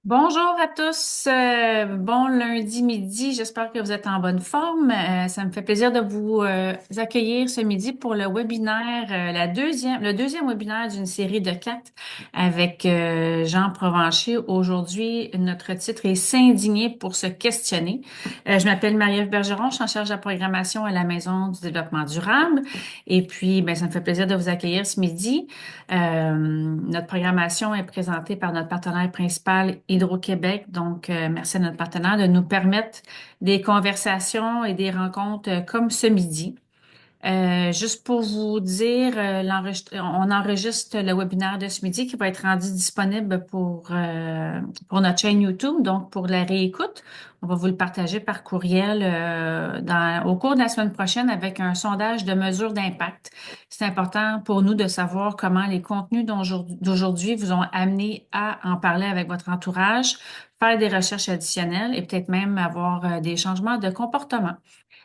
Bonjour à tous, bon lundi midi, j'espère que vous êtes en bonne forme. Ça me fait plaisir de vous accueillir ce midi pour le webinaire, le deuxième webinaire d'une série de quatre avec Jean Provencher. Aujourd'hui, notre titre est S'indigner pour se questionner. Je m'appelle Marie-Ève Bergeron, je suis en charge de la programmation à la Maison du développement durable. Et puis, ben, ça me fait plaisir de vous accueillir ce midi. Notre programmation est présentée par notre partenaire principal Hydro-Québec. Donc, merci à notre partenaire de nous permettre des conversations et des rencontres comme ce midi. Juste pour vous dire, on enregistre le webinaire de ce midi qui va être rendu disponible pour notre chaîne YouTube, donc pour la réécoute. On va vous le partager par courriel au cours de la semaine prochaine avec un sondage de mesure d'impact. C'est important pour nous de savoir comment les contenus d'aujourd'hui vous ont amené à en parler avec votre entourage, faire des recherches additionnelles et peut-être même avoir des changements de comportement.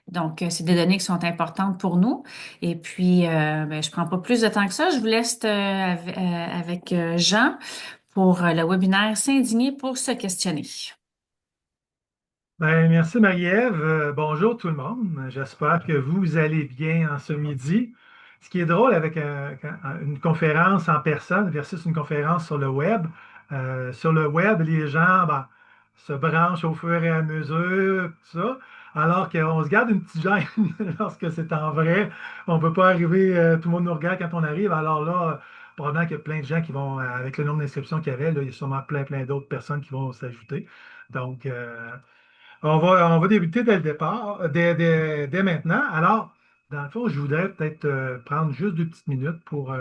Donc, c'est des données qui sont importantes pour nous. Et puis, ben, je prends pas plus de temps que ça. Je vous laisse avec Jean pour le webinaire S'indigner pour se questionner. Merci Marie-Ève. Bonjour tout le monde. J'espère que vous allez bien en ce midi. Ce qui est drôle avec une conférence en personne versus une conférence sur le web, les gens se branchent au fur et à mesure, tout ça, alors qu'on se garde une petite gêne lorsque c'est en vrai. On ne peut pas arriver, tout le monde nous regarde quand on arrive. Alors là, probablement qu'il y a plein de gens qui vont, avec le nombre d'inscriptions qu'il y avait, là, il y a sûrement plein d'autres personnes qui vont s'ajouter. Donc, on va débuter dès le départ, dès maintenant. Alors, dans le fond, je voudrais peut-être prendre juste 2 petites minutes pour,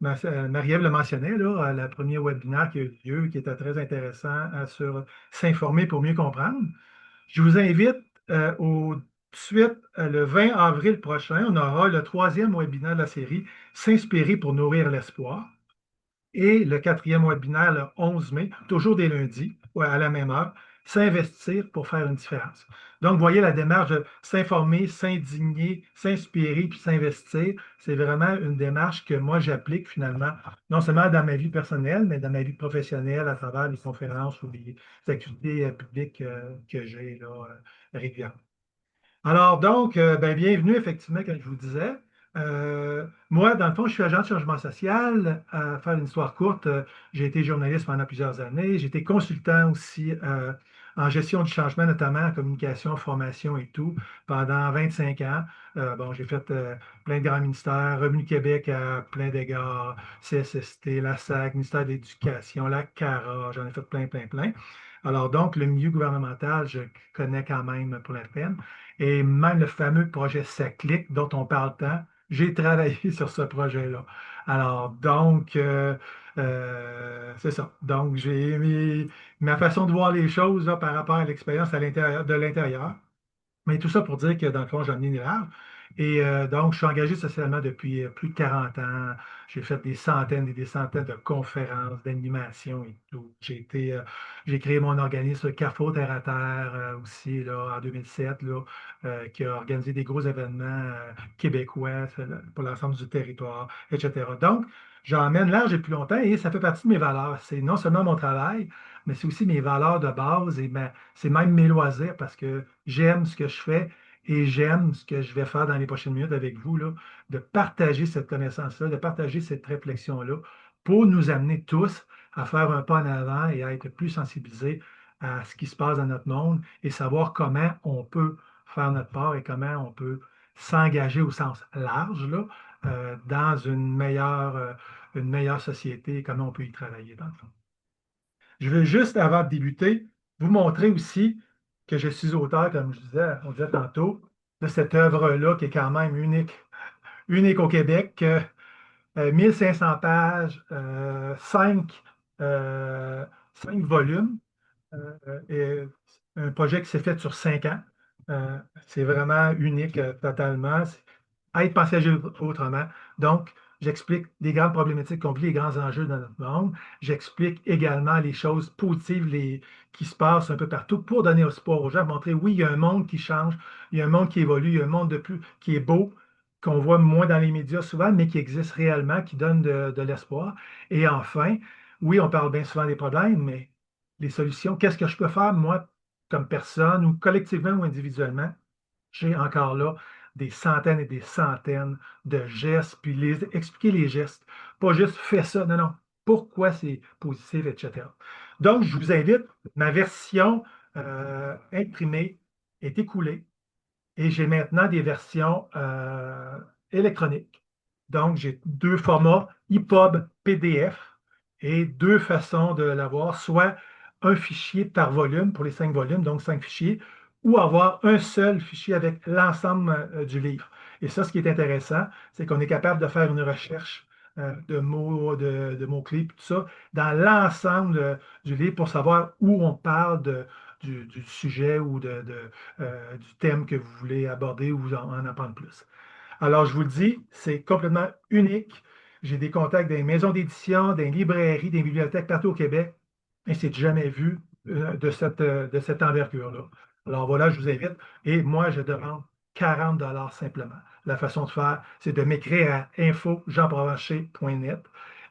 Marie-Ève le mentionnait, là, le premier webinaire qui a eu lieu, qui était très intéressant sur s'informer pour mieux comprendre. Je vous invite tout de suite, le 20 avril prochain, on aura le troisième webinaire de la série, S'inspirer pour nourrir l'espoir. Et le quatrième webinaire, le 11 mai, toujours des lundis, ouais, à la même heure, s'investir pour faire une différence. Donc, vous voyez la démarche de s'informer, s'indigner, s'inspirer, puis s'investir. C'est vraiment une démarche que moi, j'applique finalement, non seulement dans ma vie personnelle, mais dans ma vie professionnelle à travers les conférences ou les activités publiques que j'ai là, régulièrement. Alors donc, bienvenue effectivement, comme je vous disais. Moi, dans le fond, je suis agent de changement social. À faire une histoire courte, j'ai été journaliste pendant plusieurs années. J'ai été consultant aussi en gestion du changement, notamment en communication, formation et tout, pendant 25 ans. Bon, j'ai fait plein de grands ministères, Revenu Québec à plein d'égards, CSST, la SAC, ministère de l'Éducation, la CARA, j'en ai fait plein. Alors donc, le milieu gouvernemental, je connais quand même pour la peine. Et même le fameux projet SACLIC dont on parle tant, j'ai travaillé sur ce projet-là. Alors, donc, c'est ça. Donc, ma façon de voir les choses là, par rapport à l'expérience de l'intérieur. Mais tout ça pour dire que dans le fond, j'en ai une large. Et donc, je suis engagé socialement depuis plus de 40 ans. J'ai fait des centaines et des centaines de conférences, d'animations et tout. J'ai créé mon organisme Carrefour Terre à Terre aussi là, en 2007, là, qui a organisé des gros événements québécois pour l'ensemble du territoire, etc. Donc, j'emmène large et plus longtemps et ça fait partie de mes valeurs. C'est non seulement mon travail, mais c'est aussi mes valeurs de base et c'est même mes loisirs parce que j'aime ce que je fais et j'aime ce que je vais faire dans les prochaines minutes avec vous, là, de partager cette connaissance-là, de partager cette réflexion-là pour nous amener tous à faire un pas en avant et à être plus sensibilisés à ce qui se passe dans notre monde et savoir comment on peut faire notre part et comment on peut s'engager au sens large là, dans une meilleure société et comment on peut y travailler dans le fond. Je veux juste, avant de débuter, vous montrer aussi que je suis auteur, comme on disait tantôt, de cette œuvre-là qui est quand même unique au Québec. 1500 pages, 5 volumes, et un projet qui s'est fait sur 5 ans. C'est vraiment unique totalement. Être passager autrement. Donc, j'explique les grandes problématiques qu'on vit, les grands enjeux dans notre monde. J'explique également les choses positives qui se passent un peu partout pour donner espoir aux gens, montrer, oui, il y a un monde qui change, il y a un monde qui évolue, il y a un monde de plus qui est beau, qu'on voit moins dans les médias souvent, mais qui existe réellement, qui donne de l'espoir. Et enfin, oui, on parle bien souvent des problèmes, mais les solutions. Qu'est-ce que je peux faire, moi, comme personne, ou collectivement ou individuellement? J'ai encore là des centaines et des centaines de gestes, puis expliquer les gestes. Pas juste fais ça, non, non. Pourquoi c'est positif, etc. Donc, je vous invite, ma version imprimée est écoulée. Et j'ai maintenant des versions électroniques. Donc, j'ai deux formats, EPUB PDF, et deux façons de l'avoir, soit un fichier par volume pour les 5 volumes, donc 5 fichiers, ou avoir un seul fichier avec l'ensemble du livre. Et ça, ce qui est intéressant, c'est qu'on est capable de faire une recherche de mots, de mots-clés, tout ça, dans l'ensemble du livre pour savoir où on parle du sujet ou du thème que vous voulez aborder ou vous en apprendre plus. Alors, je vous le dis, c'est complètement unique. J'ai des contacts des maisons d'édition, des librairies, des bibliothèques partout au Québec, et c'est jamais vu de cette envergure-là. Alors voilà, je vous invite. Et moi, je demande 40 simplement. La façon de faire, c'est de m'écrire à info-jeanprovencher.net,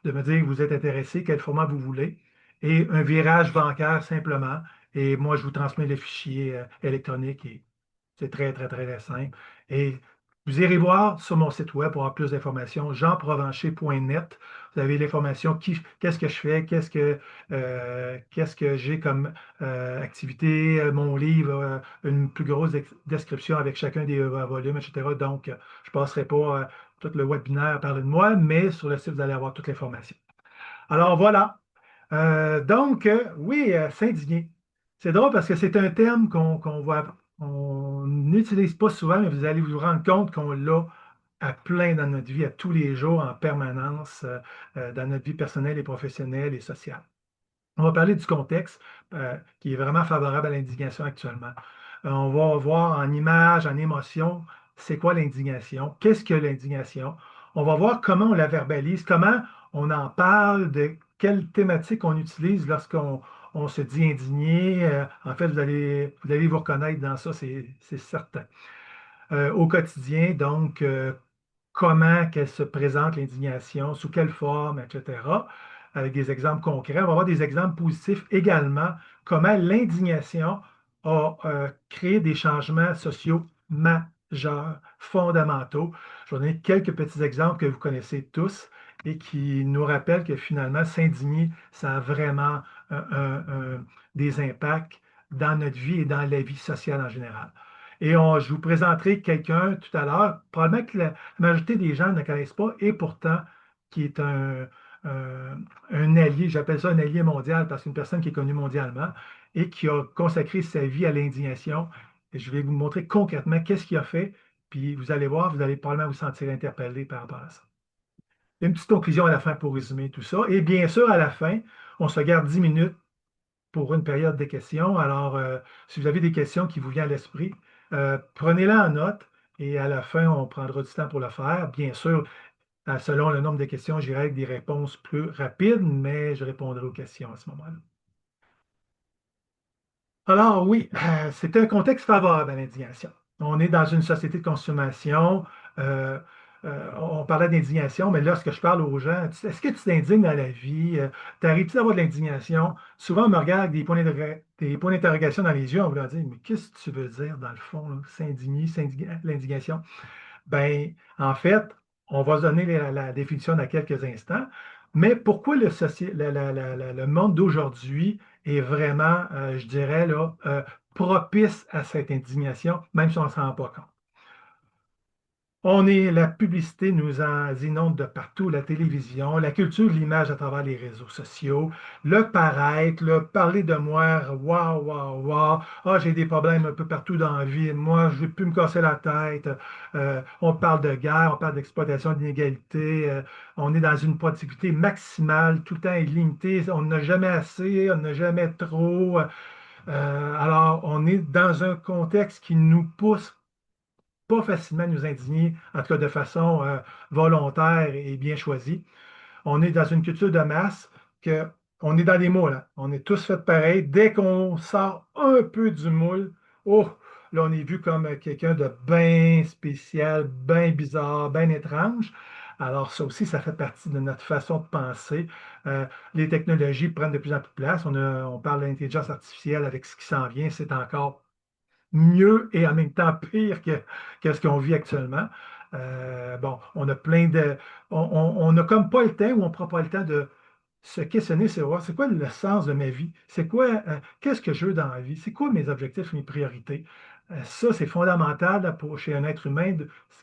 de me dire que vous êtes intéressé, quel format vous voulez, et un virage bancaire simplement. Et moi, je vous transmets les fichiers électroniques et c'est très, très, très, très simple. Et vous irez voir sur mon site web pour avoir plus d'informations, jeanprovencher.net. Vous avez l'information, qu'est-ce que je fais, qu'est-ce que j'ai comme activité, mon livre, une plus grosse description avec chacun des volumes, etc. Donc, je ne passerai pas tout le webinaire à parler de moi, mais sur le site, vous allez avoir toute l'information. Alors voilà. Oui, s'indigner. C'est drôle parce que c'est un terme on n'utilise pas souvent, mais vous allez vous rendre compte qu'on l'a à plein dans notre vie, à tous les jours, en permanence, dans notre vie personnelle et professionnelle et sociale. On va parler du contexte qui est vraiment favorable à l'indignation actuellement. On va voir en images, en émotions, c'est quoi l'indignation, qu'est-ce que l'indignation. On va voir comment on la verbalise, comment on en parle, de quelle thématique on utilise lorsqu'on se dit indigné. En fait, vous allez vous reconnaître dans ça, c'est certain. Au quotidien, donc, comment qu'elle se présente, l'indignation, sous quelle forme, etc., avec des exemples concrets. On va avoir des exemples positifs également, comment l'indignation a créé des changements sociaux majeurs, fondamentaux. Je vais donner quelques petits exemples que vous connaissez tous et qui nous rappellent que finalement, s'indigner, ça a vraiment des impacts dans notre vie et dans la vie sociale en général. Je vous présenterai quelqu'un tout à l'heure, probablement que la majorité des gens ne connaissent pas, et pourtant qui est euh, un allié, j'appelle ça un allié mondial, parce qu'une personne qui est connue mondialement et qui a consacré sa vie à l'indignation. Et je vais vous montrer concrètement qu'est-ce qu'il a fait, puis vous allez voir, vous allez probablement vous sentir interpellé par rapport à ça. Une petite conclusion à la fin pour résumer tout ça. Et bien sûr, à la fin, on se garde 10 minutes pour une période de questions. Alors, si vous avez des questions qui vous viennent à l'esprit, prenez-les en note et à la fin, on prendra du temps pour le faire. Bien sûr, selon le nombre de questions, j'irai avec des réponses plus rapides, mais je répondrai aux questions à ce moment-là. Alors oui, c'est un contexte favorable à l'indignation. On est dans une société de consommation. euh, on parlait d'indignation, mais là, ce que je parle aux gens, est-ce que tu t'indignes dans la vie? T'arrives-tu d'avoir de l'indignation? Souvent, on me regarde avec des points d'interrogation dans les yeux, on va leur dire, mais qu'est-ce que tu veux dire dans le fond, là, s'indigner, l'indignation? Ben, en fait, on va se donner la définition dans quelques instants. Mais pourquoi le monde d'aujourd'hui est vraiment, je dirais, là, propice à cette indignation, même si on ne s'en rend pas compte? La publicité nous en inonde de partout, la télévision, la culture de l'image à travers les réseaux sociaux, le paraître, le parler de moi, waouh, waouh, waouh, ah, j'ai des problèmes un peu partout dans la vie, moi, je vais plus me casser la tête. On parle de guerre, on parle d'exploitation, d'inégalité, on est dans une productivité maximale, tout le temps illimité, on n'a jamais assez, on n'a jamais trop. Alors, on est dans un contexte qui nous pousse pas facilement nous indigner, en tout cas de façon volontaire et bien choisie. On est dans une culture de masse que on est dans des moules, hein. On est tous faits pareil. Dès qu'on sort un peu du moule, oh, là, on est vu comme quelqu'un de bien spécial, bien bizarre, bien étrange. Alors, ça aussi, ça fait partie de notre façon de penser. Euh, les technologies prennent de plus en plus de place. On parle de l'intelligence artificielle avec ce qui s'en vient. C'est encore mieux et en même temps pire que ce qu'on vit actuellement. Bon, on a plein de. On n'a comme pas le temps ou on ne prend pas le temps de se questionner, c'est voir c'est quoi le sens de ma vie? C'est quoi, qu'est-ce que je veux dans la vie? C'est quoi mes objectifs, mes priorités? Ça, c'est fondamental là, chez un être humain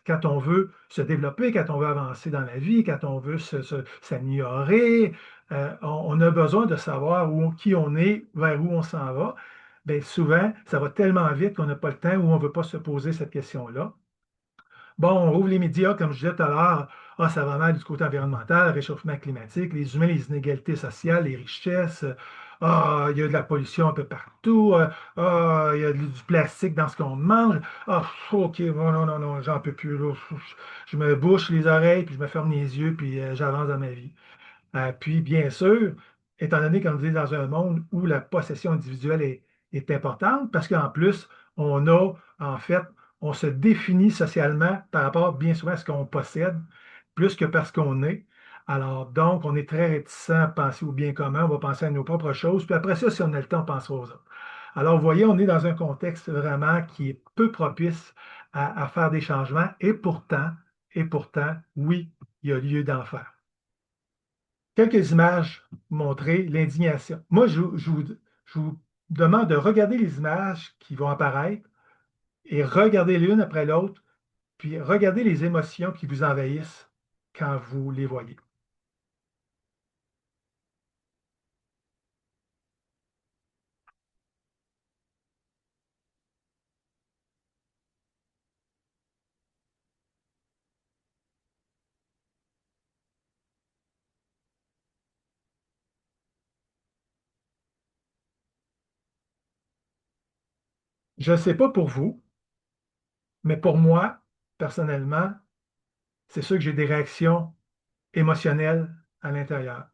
quand on veut se développer, quand on veut avancer dans la vie, quand on veut s'améliorer. On a besoin de savoir qui on est, vers où on s'en va. Bien, souvent, ça va tellement vite qu'on n'a pas le temps ou on ne veut pas se poser cette question-là. Bon, on rouvre les médias, comme je disais tout à l'heure. Ah, ça va mal du côté environnemental, le réchauffement climatique, les humains, les inégalités sociales, les richesses. Ah, il y a de la pollution un peu partout. Ah, il y a du plastique dans ce qu'on mange. Ah, OK, non, non, non, non, j'en peux plus, là. Je me bouche les oreilles, puis je me ferme les yeux, puis j'avance dans ma vie. Puis, bien sûr, étant donné qu'on vit dans un monde où la possession individuelle est importante, parce qu'en plus, on a, en fait, on se définit socialement par rapport bien souvent à ce qu'on possède, plus que parce qu'on est. Alors, donc, on est très réticent à penser au bien commun, on va penser à nos propres choses, puis après ça, si on a le temps, on pensera aux autres. Alors, vous voyez, on est dans un contexte vraiment qui est peu propice à faire des changements, et pourtant, oui, il y a lieu d'en faire. Quelques images montrées l'indignation. Moi, je vous demande de regarder les images qui vont apparaître et regarder l'une après l'autre, puis regardez les émotions qui vous envahissent quand vous les voyez. Je ne sais pas pour vous, mais pour moi, personnellement, c'est sûr que j'ai des réactions émotionnelles à l'intérieur.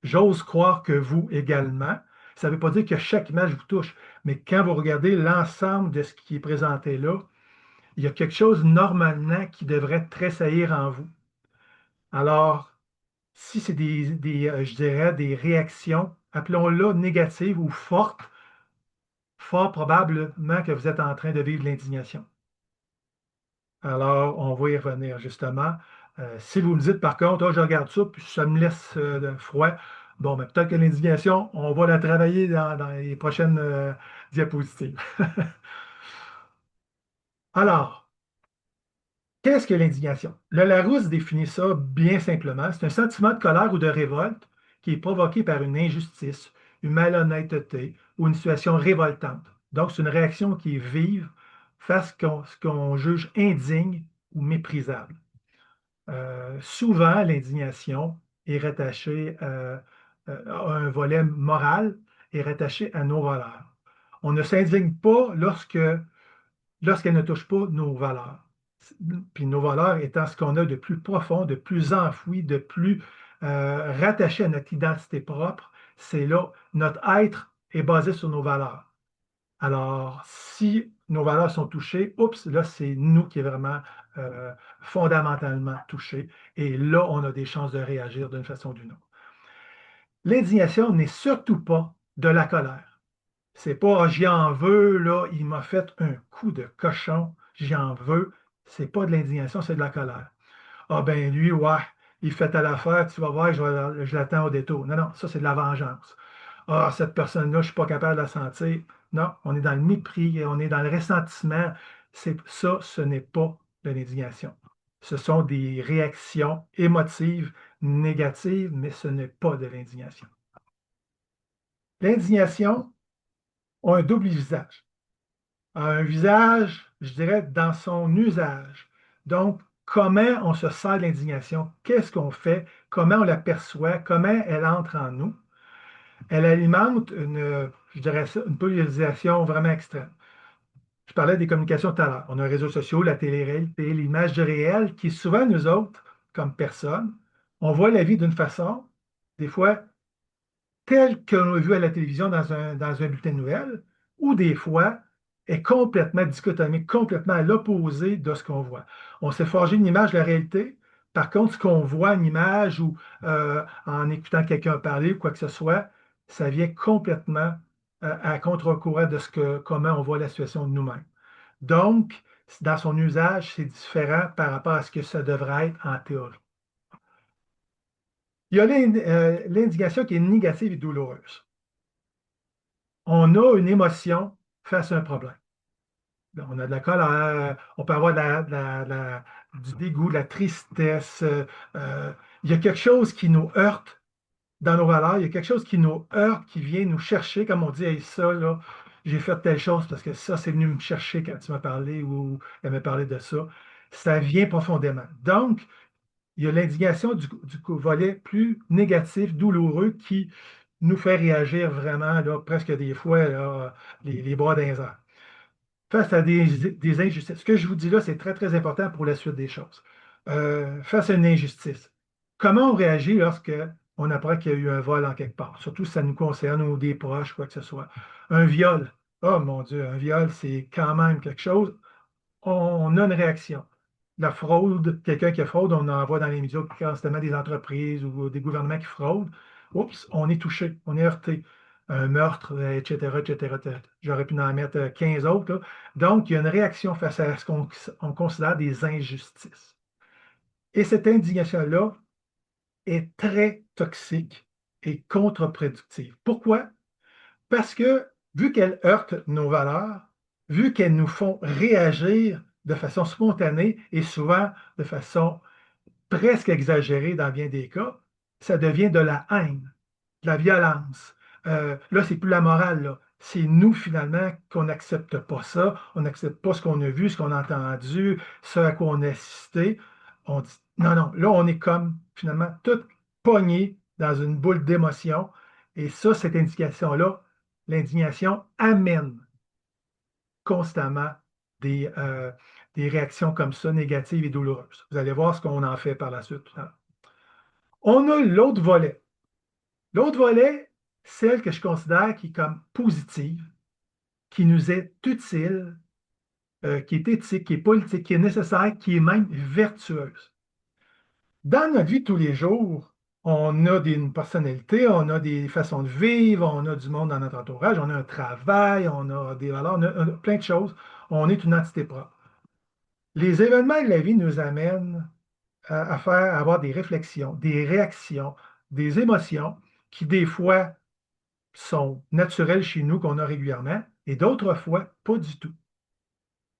J'ose croire que vous également. Ça ne veut pas dire que chaque image vous touche, mais quand vous regardez l'ensemble de ce qui est présenté là, il y a quelque chose normalement qui devrait tressaillir en vous. Alors, si c'est je dirais, des réactions, appelons-le négatives ou fortes, fort probablement que vous êtes en train de vivre de l'indignation. Alors, on va y revenir justement. Si vous me dites par contre, ah, je regarde ça, puis ça me laisse froid, bon, ben, peut-être que l'indignation, on va la travailler dans les prochaines diapositives. Alors, qu'est-ce que l'indignation? Le Larousse définit ça bien simplement. C'est un sentiment de colère ou de révolte qui est provoqué par une injustice, une malhonnêteté ou une situation révoltante. Donc, c'est une réaction qui est vive face à ce qu'on juge indigne ou méprisable. Souvent, l'indignation est rattachée à un volet moral et rattachée à nos valeurs. On ne s'indigne pas lorsqu'elle ne touche pas nos valeurs. Puis nos valeurs étant ce qu'on a de plus profond, de plus enfoui, de plus rattaché à notre identité propre, c'est là, notre être est basé sur nos valeurs. Alors, si nos valeurs sont touchées, oups, là, c'est nous qui est vraiment euh, fondamentalement touchés. Et là, on a des chances de réagir d'une façon ou d'une autre. L'indignation n'est surtout pas de la colère. C'est pas j'y en veux, là, il m'a fait un coup de cochon, j'y en veux. C'est pas de l'indignation, c'est de la colère. Ah ben lui, ouais, il fait à l'affaire, tu vas voir, je l'attends au détour. Non, non, ça c'est de la vengeance. Ah, cette personne-là, je ne suis pas capable de la sentir. Non, on est dans le mépris, on est dans le ressentiment. Ça, ce n'est pas de l'indignation. Ce sont des réactions émotives négatives, mais ce n'est pas de l'indignation. L'indignation a un double visage. Un visage, je dirais, dans son usage. Donc, comment on se sert de l'indignation? Qu'est-ce qu'on fait? Comment on la perçoit? Comment elle entre en nous? Elle alimente je dirais ça, une polarisation vraiment extrême. Je parlais des communications tout à l'heure. On a les réseaux sociaux, la télé-réalité, l'image du réel, qui souvent, nous autres, comme personne, on voit la vie d'une façon, des fois, telle qu'on l'a vu à la télévision dans un bulletin de nouvelles, ou des fois, est complètement dichotomique, complètement à l'opposé de ce qu'on voit. On s'est forgé une image de la réalité, Par contre, ce qu'on voit en image ou en écoutant quelqu'un parler ou quoi que ce soit, ça vient complètement à contre-courant de comment on voit la situation de nous-mêmes. Donc, dans son usage, c'est différent par rapport à ce que ça devrait être en théorie. Il y a l'indication qui est négative et douloureuse. On a une émotion face à un problème. On a de la colère, on peut avoir du dégoût, de la tristesse. Il y a quelque chose qui nous heurte dans nos valeurs, il y a quelque chose qui nous heurte, qui vient nous chercher, comme on dit, hey, ça, là, j'ai fait telle chose parce que ça, c'est venu me chercher quand tu m'as parlé ou elle m'a parlé de ça. Ça vient profondément. Donc, il y a l'indignation du volet plus négatif, douloureux, qui nous fait réagir vraiment, là, presque des fois, là, les bras dans les airs face à des injustices. Ce que je vous dis là, c'est très, très important pour la suite des choses. Face à une injustice, comment on réagit lorsque on apprend qu'il y a eu un vol en quelque part, surtout si ça nous concerne ou des proches, quoi que ce soit. Un viol, oh mon Dieu, un viol, c'est quand même quelque chose. On a une réaction. La fraude, quelqu'un qui fraude, on en voit dans les médias constamment des entreprises ou des gouvernements qui fraudent. Oups, on est touché, on est heurté. Un meurtre, etc., etc., etc. J'aurais pu en mettre 15 autres, là. Donc, il y a une réaction face à ce qu'on considère des injustices. Et cette indignation-là est très toxique et contre-productive. Pourquoi? Parce que, vu qu'elles heurtent nos valeurs, vu qu'elles nous font réagir de façon spontanée et souvent de façon presque exagérée dans bien des cas, ça devient de la haine, de la violence. Là, c'est plus la morale, là. C'est nous, finalement, qu'on n'accepte pas ça. On n'accepte pas ce qu'on a vu, ce qu'on a entendu, ce à quoi on a assisté. On dit, non, non, là, on est comme, finalement, tout pogné dans une boule d'émotion. Et ça, cette indication-là, l'indignation amène constamment des, euh, des réactions comme ça, négatives et douloureuses. Vous allez voir ce qu'on en fait par la suite tout à l'heure. On a l'autre volet. L'autre volet, celle que je considère qui est comme positive, qui nous est utile, qui est éthique, qui est politique, qui est nécessaire, qui est même vertueuse. Dans notre vie de tous les jours, on a une personnalité, on a des façons de vivre, on a du monde dans notre entourage, on a un travail, on a des valeurs, on a plein de choses. On est une entité propre. Les événements de la vie nous amènent à faire, à avoir des réflexions, des réactions, des émotions qui, des fois, sont naturelles chez nous, qu'on a régulièrement, et d'autres fois, pas du tout.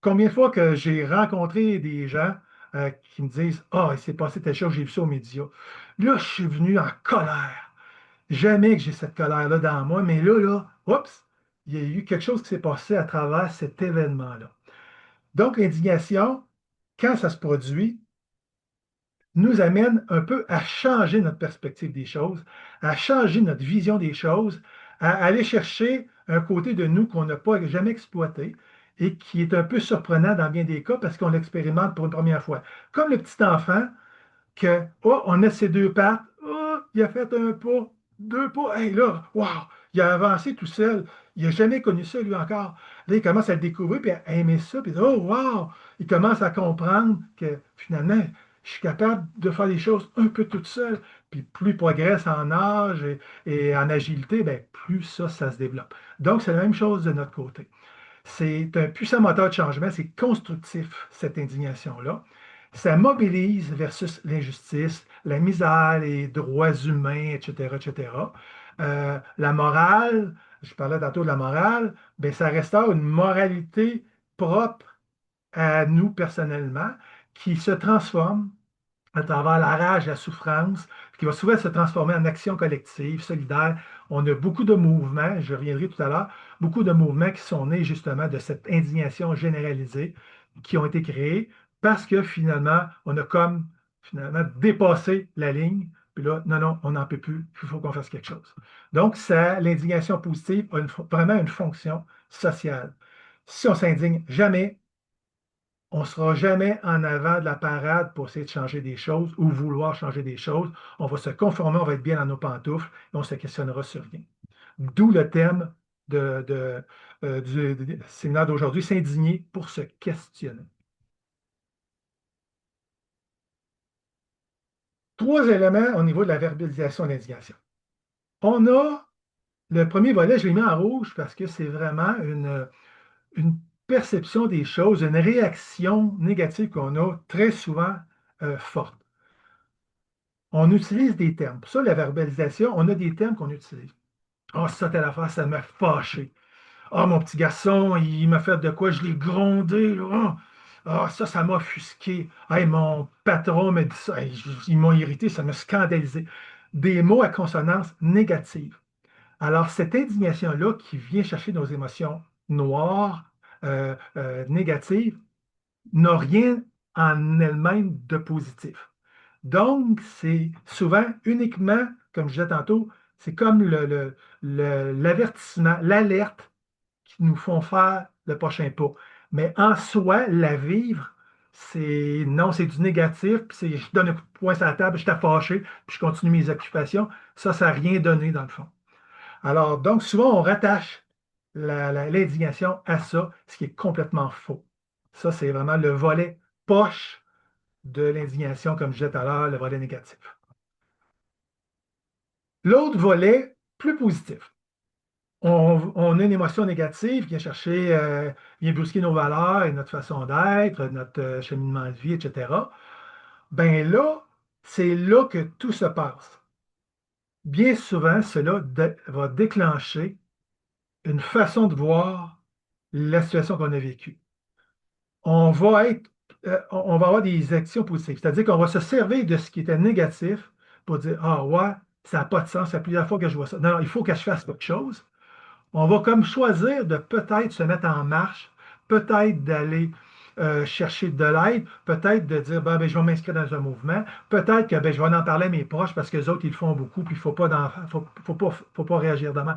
Combien de fois que j'ai rencontré des gens qui me disent ah, il s'est passé telle chose, j'ai vu ça aux médias. Là, je suis venu en colère. Jamais que j'ai cette colère-là dans moi, mais là, oups, il y a eu quelque chose qui s'est passé à travers cet événement-là. Donc, l'indignation, quand ça se produit, nous amène un peu à changer notre perspective des choses, à changer notre vision des choses, à aller chercher un côté de nous qu'on n'a pas jamais exploité et qui est un peu surprenant dans bien des cas parce qu'on l'expérimente pour une première fois. Comme le petit enfant que, oh, on a ses deux pattes, oh, il a fait un pas, deux pas, hey là, wow, il a avancé tout seul. Il n'a jamais connu ça, lui encore. Là, il commence à le découvrir, puis à aimer ça, puis oh, wow, il commence à comprendre que finalement, je suis capable de faire les choses un peu toute seule. Puis plus il progresse en âge et en agilité, ben, plus ça se développe. Donc, c'est la même chose de notre côté. C'est un puissant moteur de changement, c'est constructif, cette indignation-là. Ça mobilise versus l'injustice, la misère, les droits humains, etc., etc. La morale, je parlais tantôt de la morale, ben, ça restaure une moralité propre à nous personnellement qui se transforme à travers la rage, la souffrance, qui va souvent se transformer en action collective, solidaire. On a beaucoup de mouvements, je reviendrai tout à l'heure, beaucoup de mouvements qui sont nés justement de cette indignation généralisée qui ont été créés parce que finalement, on a comme finalement dépassé la ligne. Puis là, non, non, on n'en peut plus, il faut qu'on fasse quelque chose. Donc, ça, l'indignation positive a vraiment une fonction sociale. Si on s'indigne jamais, on ne sera jamais en avant de la parade pour essayer de changer des choses ou vouloir changer des choses. On va se conformer, on va être bien dans nos pantoufles et on se questionnera sur rien. D'où le thème du séminaire d'aujourd'hui, s'indigner pour se questionner. Trois éléments au niveau de la verbalisation et l'indignation. On a le premier volet, je l'ai mis en rouge parce que c'est vraiment une perception des choses, une réaction négative qu'on a très souvent forte. On utilise des termes. Pour ça, la verbalisation, on a des termes qu'on utilise. Ah, ça, telle affaire, ça m'a fâché. Ah, mon petit garçon, il m'a fait de quoi? Je l'ai grondé, là. Ah, ça m'a offusqué. Hey, mon patron m'a dit ça. Hey, ils m'ont irrité, ça m'a scandalisé. Des mots à consonance négative. Alors, cette indignation-là qui vient chercher nos émotions noires, négatives, n'a rien en elle-même de positif. Donc, c'est souvent uniquement, comme je disais tantôt, c'est comme l'avertissement, l'alerte qui nous font faire le prochain pas. Mais en soi, la vivre, c'est non, c'est du négatif, puis c'est je donne un coup de poing sur la table, je t'ai fâché, puis je continue mes occupations. Ça n'a rien donné dans le fond. Alors, donc, souvent, on rattache l'indignation à ça, ce qui est complètement faux. Ça, c'est vraiment le volet poche de l'indignation, comme je disais tout à l'heure, le volet négatif. L'autre volet, plus positif. On a une émotion négative qui vient chercher, vient brusquer nos valeurs et notre façon d'être, notre cheminement de vie, etc. Ben là, c'est là que tout se passe. Bien souvent, cela va déclencher une façon de voir la situation qu'on a vécue. On va être, on va avoir des actions positives. C'est-à-dire qu'on va se servir de ce qui était négatif pour dire, ah ouais, ça n'a pas de sens, ça fait plusieurs fois que je vois ça. Non, non, il faut que je fasse quelque chose. On va comme choisir de peut-être se mettre en marche, peut-être d'aller chercher de l'aide, peut-être de dire, ben, je vais m'inscrire dans un mouvement, peut-être que ben, je vais en parler à mes proches parce que les autres, ils le font beaucoup, puis il ne faut pas réagir demain.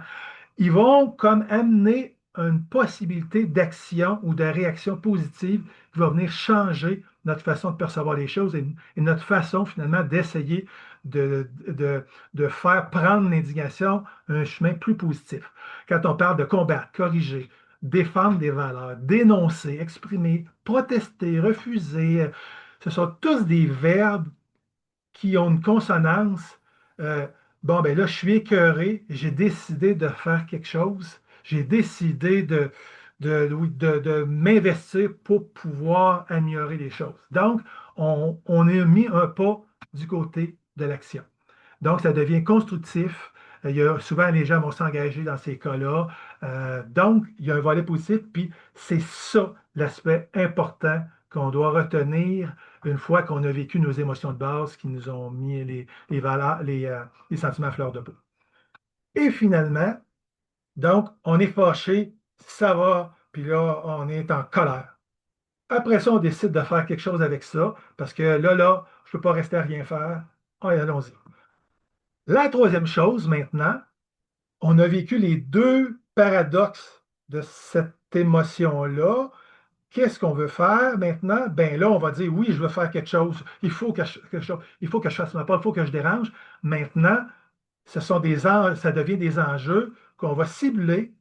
Ils vont comme amener une possibilité d'action ou de réaction positive qui va venir changer notre façon de percevoir les choses et notre façon finalement d'essayer de faire prendre l'indignation un chemin plus positif. Quand on parle de combattre, corriger, défendre des valeurs, dénoncer, exprimer, protester, refuser, ce sont tous des verbes qui ont une consonance. euh, bon, ben là, je suis écœuré, j'ai décidé de faire quelque chose, j'ai décidé oui, de m'investir pour pouvoir améliorer les choses. Donc, on a mis un pas du côté de l'action. Donc, ça devient constructif. Il y a, souvent, les gens vont s'engager dans ces cas-là. Donc, il y a un volet positif, puis c'est ça l'aspect important qu'on doit retenir une fois qu'on a vécu nos émotions de base qui nous ont mis les valeurs, les sentiments à fleur de peau. Et finalement, donc, on est fâché, ça va, puis là, on est en colère. Après ça, on décide de faire quelque chose avec ça, parce que là, je ne peux pas rester à rien faire. Allez, allons-y. La troisième chose, maintenant, on a vécu les deux paradoxes de cette émotion-là. Qu'est-ce qu'on veut faire maintenant? Ben là, on va dire oui, je veux faire quelque chose. Il faut que je fasse ma part, il faut que je dérange. Maintenant, ça devient des enjeux qu'on va cibler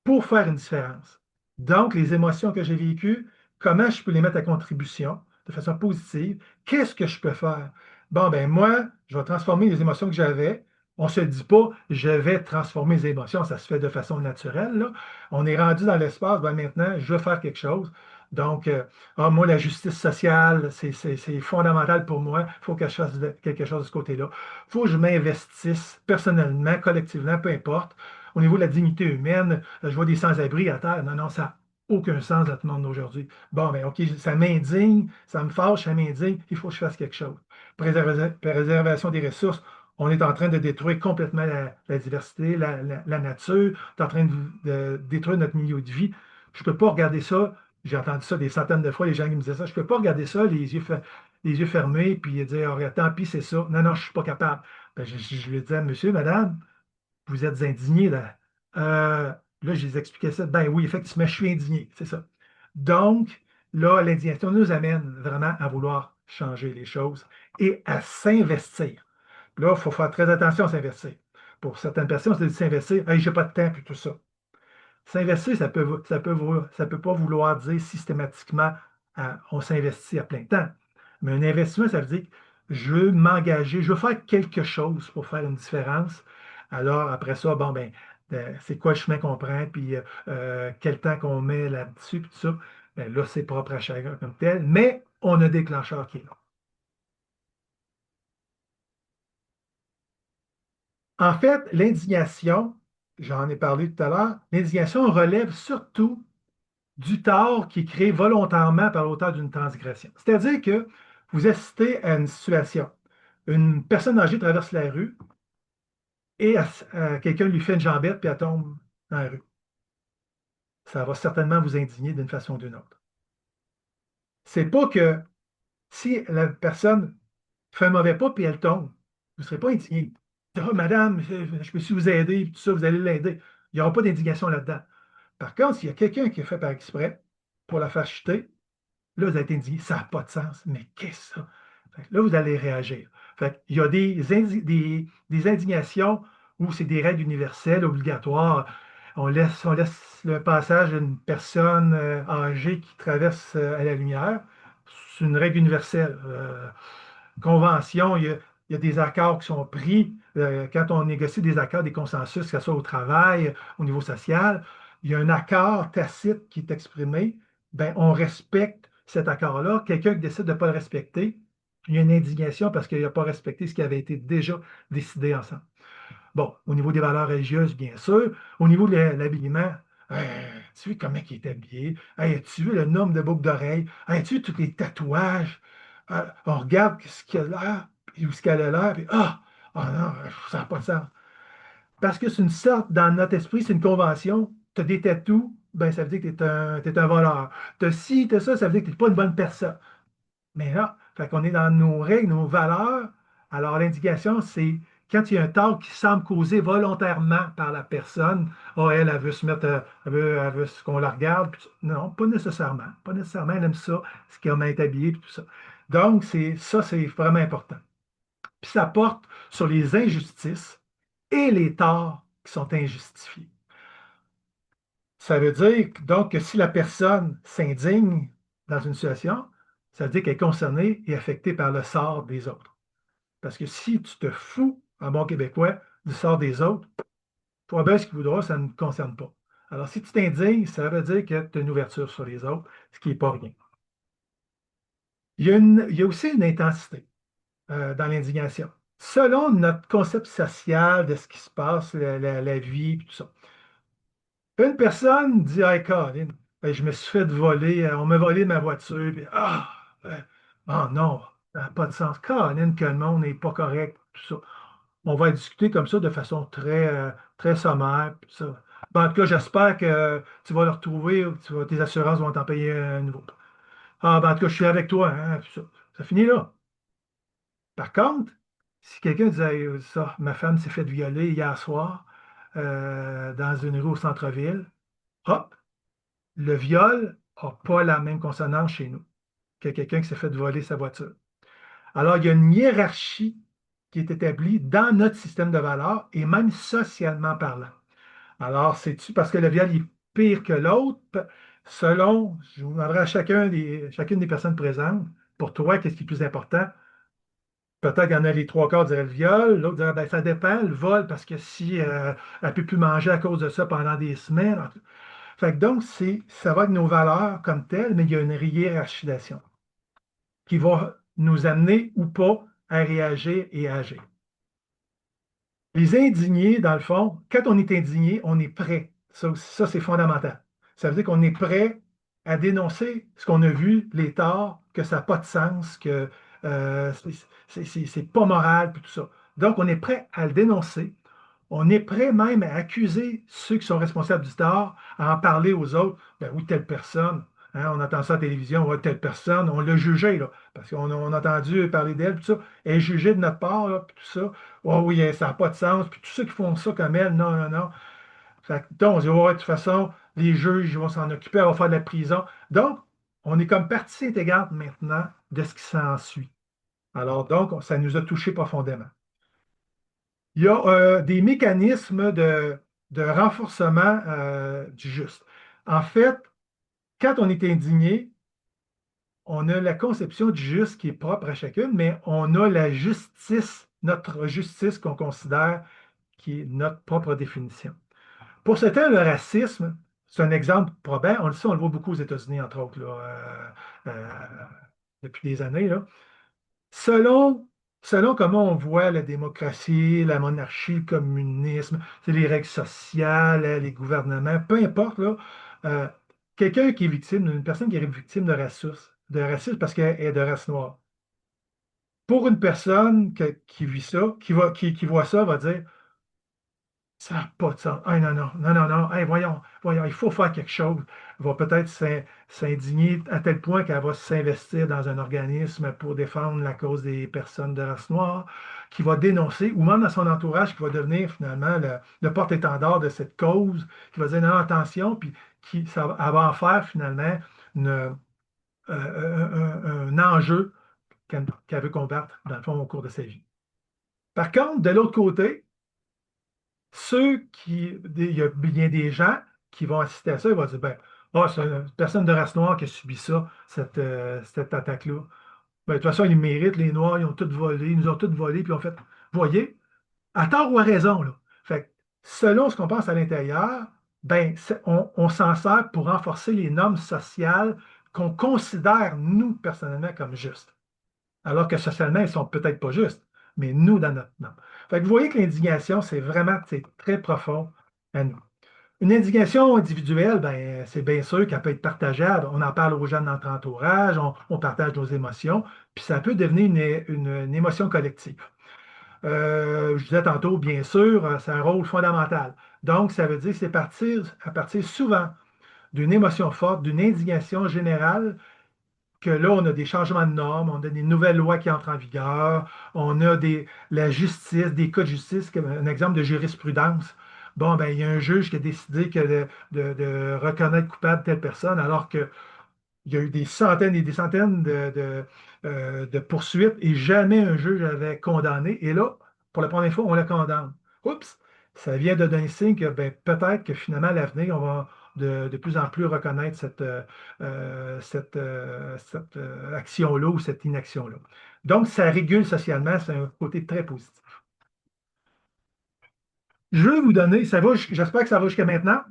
pour faire une différence. Donc, les émotions que j'ai vécues, comment je peux les mettre à contribution de façon positive? Qu'est-ce que je peux faire? Bon, ben moi, je vais transformer les émotions que j'avais. On ne se dit pas, je vais transformer les émotions, ça se fait de façon naturelle, là. On est rendu dans l'espace, ben maintenant, je veux faire quelque chose. Donc, moi, la justice sociale, c'est fondamental pour moi. Il faut que je fasse quelque chose de ce côté-là. Il faut que je m'investisse personnellement, collectivement, peu importe. Au niveau de la dignité humaine, je vois des sans-abri à terre. Non, non, ça n'a aucun sens dans le monde d'aujourd'hui. Bon, ben OK, ça m'indigne, ça me fâche, ça m'indigne, il faut que je fasse quelque chose. Préservation des ressources, on est en train de détruire complètement la diversité, la nature, on est en train de détruire notre milieu de vie. Je ne peux pas regarder ça, j'ai entendu ça des centaines de fois, les gens qui me disaient ça, je ne peux pas regarder ça les yeux fermés, puis dire, oh, tant pis, c'est ça. Non, non, je ne suis pas capable. Ben, je lui disais, monsieur, madame, vous êtes indigné là. Là, je les expliquais ça. Ben oui, effectivement, je suis indigné, c'est ça. Donc, là, l'indignation nous amène vraiment à vouloir changer les choses et à s'investir. Là, il faut faire très attention à s'investir. Pour certaines personnes, c'est de s'investir, hey, j'ai pas de temps, puis tout ça. S'investir, ça peut pas vouloir dire systématiquement on s'investit à plein temps. Mais un investissement, ça veut dire je veux m'engager, je veux faire quelque chose pour faire une différence. Alors, après ça, bon, ben, c'est quoi le chemin qu'on prend, puis quel temps qu'on met là-dessus, puis tout ça. Ben, là, c'est propre à chacun comme tel, mais on a un déclencheur qui est là. En fait, l'indignation, j'en ai parlé tout à l'heure, l'indignation relève surtout du tort qui est créé volontairement par l'auteur d'une transgression. C'est-à-dire que vous assistez à une situation. Une personne âgée traverse la rue et quelqu'un lui fait une jambette puis elle tombe dans la rue. Ça va certainement vous indigner d'une façon ou d'une autre. C'est pas que si la personne fait un mauvais pas puis elle tombe, vous ne serez pas indigné. Ah, madame, je peux si vous aider, tout ça, vous allez l'aider. Il n'y aura pas d'indignation là-dedans. Par contre, s'il y a quelqu'un qui est fait par exprès pour la faire chuter, là, vous avez dit, ça n'a pas de sens. Mais qu'est-ce que ça? Fait que là, vous allez réagir. Fait il y a des indignations où c'est des règles universelles, obligatoires. On laisse le passage d'une personne âgée qui traverse à la lumière. C'est une règle universelle. Convention, il y a des accords qui sont pris. Quand on négocie des accords, des consensus, que ce soit au travail, au niveau social, il y a un accord tacite qui est exprimé. Ben, on respecte cet accord-là. Quelqu'un qui décide de ne pas le respecter, il y a une indignation parce qu'il n'a pas respecté ce qui avait été déjà décidé ensemble. Bon, au niveau des valeurs religieuses, bien sûr. Au niveau de l'habillement, tu vu comment il est habillé? Hey, as-tu vu le nombre de boucles d'oreilles? Hey, as-tu vu tous les tatouages? On regarde ce qu'il a l'air, puis où ce qu'elle a l'air, puis non, ça n'a pas de sens. Parce que c'est une sorte, dans notre esprit, c'est une convention. Tu as des tatous, ben ça veut dire que tu es un voleur. Tu as ci, tu as ça, ça veut dire que tu n'es pas une bonne personne. Mais là, fait qu'on est dans nos règles, nos valeurs. Alors, l'indication, c'est quand il y a un tort qui semble causé volontairement par la personne, elle veut se mettre, elle veut qu'on la regarde. Non, pas nécessairement. Pas nécessairement, elle aime ça, ce qu'elle est habillé, puis tout ça. Donc, c'est vraiment important. Puis ça porte sur les injustices et les torts qui sont injustifiés. Ça veut dire donc que si la personne s'indigne dans une situation, ça veut dire qu'elle est concernée et affectée par le sort des autres. Parce que si tu te fous, en bon québécois, du sort des autres, toi, bien ce qu'il voudra, ça ne te concerne pas. Alors, si tu t'indignes, ça veut dire que tu as une ouverture sur les autres, ce qui n'est pas rien. Il y a aussi une intensité dans l'indignation. Selon notre concept social de ce qui se passe, la vie, tout ça. Une personne dit, hey, Colin, ben, je me suis fait voler, on m'a volé ma voiture, puis non, ça n'a pas de sens. Colin, que le monde n'est pas correct, tout ça. On va discuter comme ça de façon très sommaire, tout ça. Ben, en tout cas, j'espère que tu vas le retrouver, tes assurances vont t'en payer un nouveau. Ben, en tout cas, je suis avec toi, hein, tout ça. Ça finit là. Par contre, si quelqu'un disait, ça, ma femme s'est fait violer hier soir dans une rue au centre-ville, hop, le viol n'a pas la même consonance chez nous que quelqu'un qui s'est fait voler sa voiture. Alors, il y a une hiérarchie qui est établie dans notre système de valeurs et même socialement parlant. Alors, c'est-tu parce que le viol est pire que l'autre? Selon, je vous demanderai à chacune des personnes présentes, pour toi, qu'est-ce qui est plus important? Peut-être qu'il y en a les trois quarts diraient le viol, l'autre dirait ben, ça dépend, le vol, parce que si elle ne peut plus manger à cause de ça pendant des semaines. Fait que donc, ça va être nos valeurs comme telles, mais il y a une hiérarchisation qui va nous amener ou pas à réagir et à agir. Les indignés, dans le fond, quand on est indigné, on est prêt. Ça c'est fondamental. Ça veut dire qu'on est prêt à dénoncer ce qu'on a vu, les torts, que ça n'a pas de sens, que c'est pas moral, puis tout ça. Donc, on est prêt à le dénoncer. On est prêt même à accuser ceux qui sont responsables du tort, à en parler aux autres. Ben oui, telle personne, hein, on entend ça à la télévision, ouais, telle personne, on l'a jugée, là, parce qu'on a entendu parler d'elle, tout ça. Elle est jugée de notre part, là, puis tout ça. Oh oui, hein, ça n'a pas de sens. Puis tous ceux qui font ça comme elle, non, non, non. Fait que, donc, on dit, ouais, de toute façon, les juges ils vont s'en occuper, elle va faire de la prison. Donc, on est comme partie intégrante maintenant de ce qui s'ensuit. Alors, donc, ça nous a touchés profondément. Il y a des mécanismes de renforcement du juste. En fait, quand on est indigné, on a la conception du juste qui est propre à chacune, mais on a la justice, notre justice qu'on considère qui est notre propre définition. Pour certains, le racisme, c'est un exemple probant. On le sait, on le voit beaucoup aux États-Unis, entre autres, là, depuis des années, là. Selon, selon comment on voit la démocratie, la monarchie, le communisme, c'est les règles sociales, les gouvernements, peu importe, là, euh, quelqu'un qui est victime, une personne qui est victime de racisme parce qu'elle est de race noire. Pour une personne qui vit ça, qui voit ça, va dire ça n'a pas de sens. Ah, non, non, non, non, non. Hey, voyons, voyons, il faut faire quelque chose. Elle va peut-être s'indigner à tel point qu'elle va s'investir dans un organisme pour défendre la cause des personnes de race noire, qui va dénoncer, ou même dans son entourage, qui va devenir finalement le porte-étendard de cette cause, qui va dire non, attention, puis elle va en faire finalement un enjeu qu'elle veut combattre, dans le fond, au cours de sa vie. Par contre, de l'autre côté, il y a bien des gens qui vont assister à ça, ils vont dire, ben, ah, c'est une personne de race noire qui a subi ça, cette attaque-là. Ben, de toute façon, ils méritent, les Noirs, ils ont tout volé, ils nous ont tout volé, puis on fait, voyez, à tort ou à raison, là. Fait que, selon ce qu'on pense à l'intérieur, ben, on s'en sert pour renforcer les normes sociales qu'on considère, nous, personnellement, comme justes. Alors que socialement, ils sont peut-être pas justes, mais nous, dans notre norme. Fait que vous voyez que l'indignation, c'est très profond à nous. Une indignation individuelle, ben, c'est bien sûr qu'elle peut être partageable. On en parle aux gens de notre entourage, on partage nos émotions, puis ça peut devenir une émotion collective. Je disais tantôt, bien sûr, c'est un rôle fondamental. Donc, ça veut dire que c'est à partir souvent d'une émotion forte, d'une indignation générale, que là, on a des changements de normes, on a des nouvelles lois qui entrent en vigueur, on a la justice, des cas de justice, comme un exemple de jurisprudence. Bon, ben, il y a un juge qui a décidé de reconnaître coupable telle personne, alors qu'il y a eu des centaines et des centaines de poursuites et jamais un juge avait condamné. Et là, pour la première fois, on la condamne. Oups! Ça vient de donner signe que ben, peut-être que finalement, à l'avenir, on va de plus en plus reconnaître cette action-là ou cette inaction-là. Donc, ça régule socialement, c'est un côté très positif. Je vais vous donner, j'espère que ça va jusqu'à maintenant.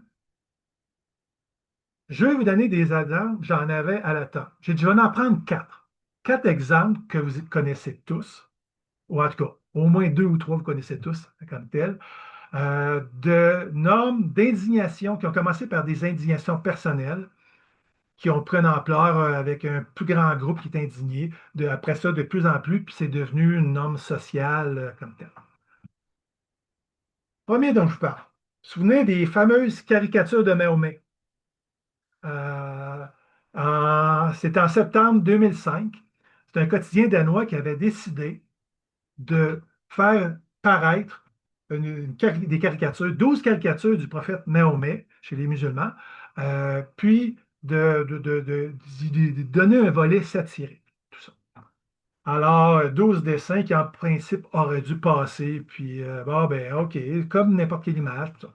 Je vais vous donner des exemples, j'en avais à la temps. Je vais en prendre quatre. Quatre exemples que vous connaissez tous, ou en tout cas, au moins deux ou trois vous connaissez tous comme tels, de normes d'indignation qui ont commencé par des indignations personnelles, qui ont pris une ampleur avec un plus grand groupe qui est indigné, après ça, de plus en plus, puis c'est devenu une norme sociale comme telle. Premier dont je vous parle. Vous vous souvenez des fameuses caricatures de Mahomet? Euh, C'était en septembre 2005. C'est un quotidien danois qui avait décidé de faire paraître des caricatures, 12 caricatures du prophète Mahomet chez les musulmans, puis de donner un volet satirique, tout ça. Alors, 12 dessins qui, en principe, auraient dû passer, puis, bon, ben, OK, comme n'importe quelle image, tout ça.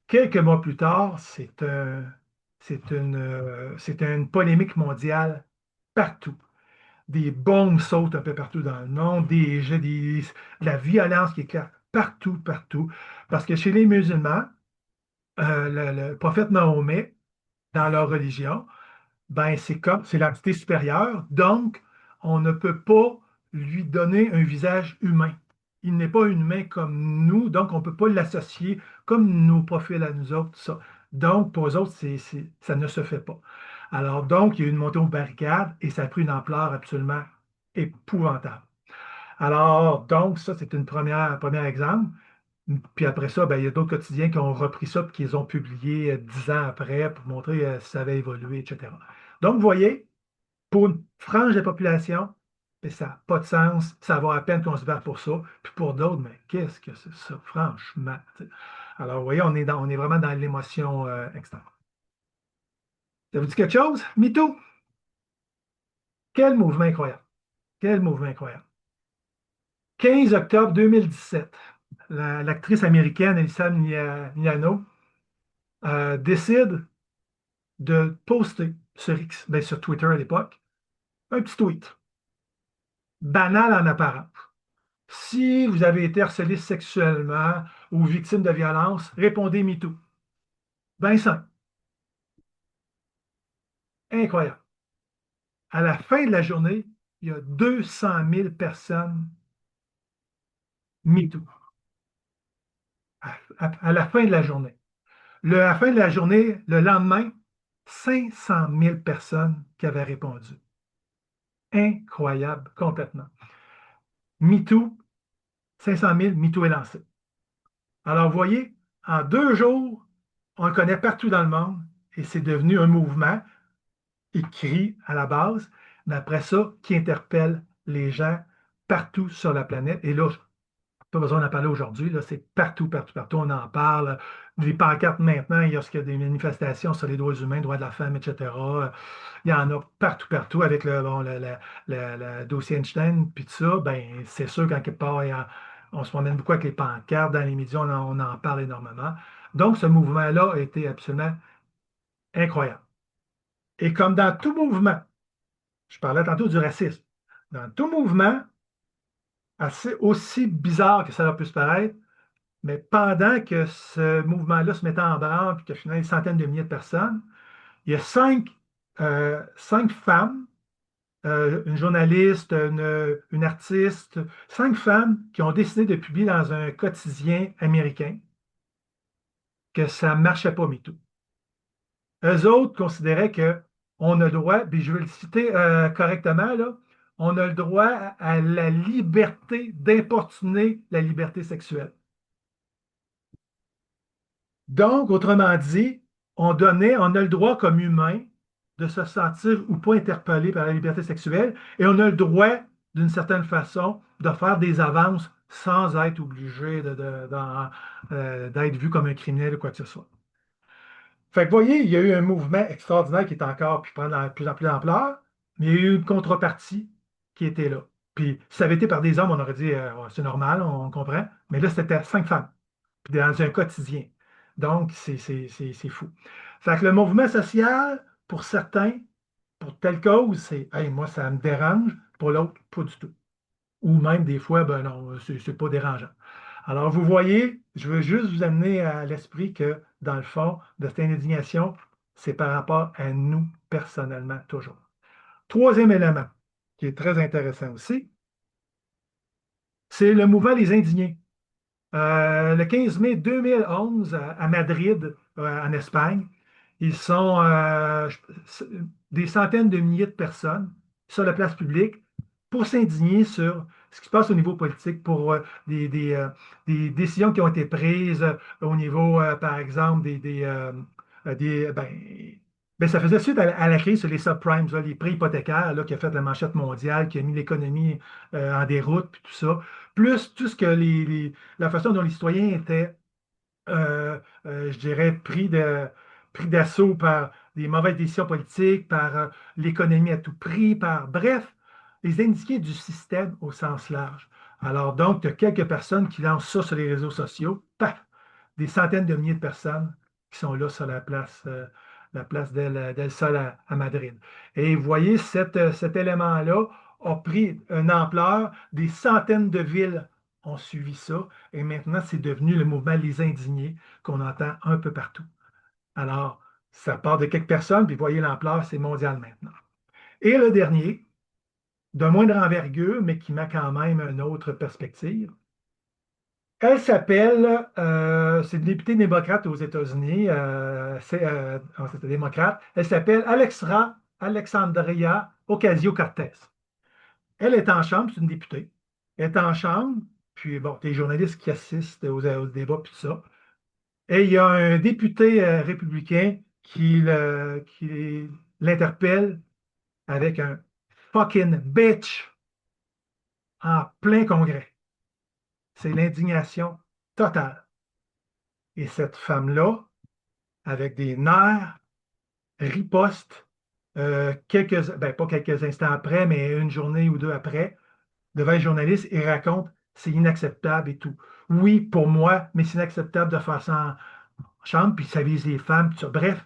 Quelques mois plus tard, c'est une polémique mondiale partout. Des bombes sautent un peu partout dans le monde, de la violence qui éclate partout, partout. Parce que chez les musulmans, le prophète Mahomet, dans leur religion, ben c'est l'entité supérieure, donc on ne peut pas lui donner un visage humain. Il n'est pas humain comme nous, donc on ne peut pas l'associer comme nos profils à nous autres, tout ça. Donc, pour eux autres, ça ne se fait pas. Alors, donc, il y a eu une montée aux barricades et ça a pris une ampleur absolument épouvantable. Alors, donc, ça, c'est une premier exemple. Puis après ça, ben, il y a d'autres quotidiens qui ont repris ça et qui les ont publiés 10 ans après pour montrer si ça avait évolué, etc. Donc, vous voyez, pour une frange de la population, ben, ça n'a pas de sens, ça vaut à peine qu'on se batte pour ça. Puis pour d'autres, mais qu'est-ce que c'est ça, franchement? T'sais. Alors, vous voyez, on est vraiment dans l'émotion extrême. Ça vous dit quelque chose? MeToo? Quel mouvement incroyable! Quel mouvement incroyable! 15 octobre 2017, l'actrice américaine Alyssa Milano décide de poster sur X, ben, sur Twitter à l'époque, Un petit tweet, banal en apparence. Si vous avez été harcelé sexuellement ou victime de violence, répondez MeToo. Ben simple, incroyable. À la fin de la journée, il y a 200 000 personnes MeToo. À la fin de la journée. À la fin de la journée, le lendemain, 500 000 personnes qui avaient répondu. Incroyable, complètement. MeToo, 500 000, MeToo est lancé. Alors, vous voyez, en 2 jours, on le connaît partout dans le monde et c'est devenu un mouvement écrit à la base, mais après ça, qui interpelle les gens partout sur la planète. Et là, pas besoin d'en parler aujourd'hui, là, c'est partout, partout, partout, on en parle. Les pancartes maintenant, il y a des manifestations sur les droits humains, droits de la femme, etc. Il y en a partout, partout avec le dossier Einstein, puis tout ça, ben, c'est sûr qu'en quelque part, on se promène beaucoup avec les pancartes, dans les médias, on en parle énormément. Donc, ce mouvement-là a été absolument incroyable. Et comme dans tout mouvement, je parlais tantôt du racisme, dans tout mouvement, assez aussi bizarre que ça leur puisse paraître, mais pendant que ce mouvement-là se mettait en branle, puis qu'il y a finalement des centaines de milliers de personnes, il y a cinq femmes, une journaliste, une artiste, 5 femmes qui ont décidé de publier dans un quotidien américain que ça ne marchait pas, MeToo. Eux autres considéraient qu'on a le droit, puis je vais le citer correctement, là, on a le droit à la liberté d'importuner la liberté sexuelle. Donc, autrement dit, on a le droit comme humain de se sentir ou pas interpellé par la liberté sexuelle et on a le droit, d'une certaine façon, de faire des avances sans être obligé d'être vu comme un criminel ou quoi que ce soit. Fait que, vous voyez, il y a eu un mouvement extraordinaire qui est encore, puis prend de plus en plus d'ampleur, mais il y a eu une contrepartie qui était là. Puis, si ça avait été par des hommes, on aurait dit, ouais, c'est normal, on comprend. Mais là, c'était 5 femmes puis dans un quotidien. Donc, c'est fou. Fait que le mouvement social, pour certains, pour telle cause, c'est hey, moi, ça me dérange, pour l'autre, pas du tout. Ou même des fois, ben non, c'est pas dérangeant. Alors, vous voyez, je veux juste vous amener à l'esprit que, dans le fond, de cette indignation, c'est par rapport à nous personnellement, toujours. Troisième élément, qui est très intéressant aussi, c'est le mouvement des indignés. Le 15 mai 2011, à Madrid, en Espagne, ils sont des centaines de milliers de personnes sur la place publique pour s'indigner sur ce qui se passe au niveau politique, pour des décisions qui ont été prises au niveau, par exemple, ça faisait suite à la crise sur les subprimes, là, les prêts hypothécaires là, qui a fait la manchette mondiale, qui a mis l'économie en déroute, puis tout ça. Plus tout ce que la façon dont les citoyens étaient, je dirais, pris d'assaut par des mauvaises décisions politiques, par l'économie à tout prix, bref, les indiqués du système au sens large. Alors donc, tu as quelques personnes qui lancent ça sur les réseaux sociaux, paf, des centaines de milliers de personnes qui sont là sur la place d'El Sol à Madrid. Et vous voyez, cet élément-là a pris une ampleur, des centaines de villes ont suivi ça, et maintenant, c'est devenu le mouvement Les Indignés qu'on entend un peu partout. Alors, ça part de quelques personnes, puis voyez l'ampleur, c'est mondial maintenant. Et le dernier, de moindre envergure, mais qui met quand même une autre perspective, elle s'appelle, c'est une députée démocrate aux États-Unis, c'est démocrate, elle s'appelle Alexandria Ocasio-Cortez. Elle est en chambre, c'est une députée. Elle est en chambre, puis bon, des journalistes qui assistent aux débats, puis tout ça. Et il y a un député républicain qui l'interpelle avec un fucking bitch en plein congrès. C'est l'indignation totale. Et cette femme-là, avec des nerfs, riposte pas quelques instants après, mais une journée ou deux après, devant les journalistes et raconte c'est inacceptable et tout. Oui, pour moi, mais c'est inacceptable de faire ça en chambre, puis ça vise les femmes, tout ça. Bref,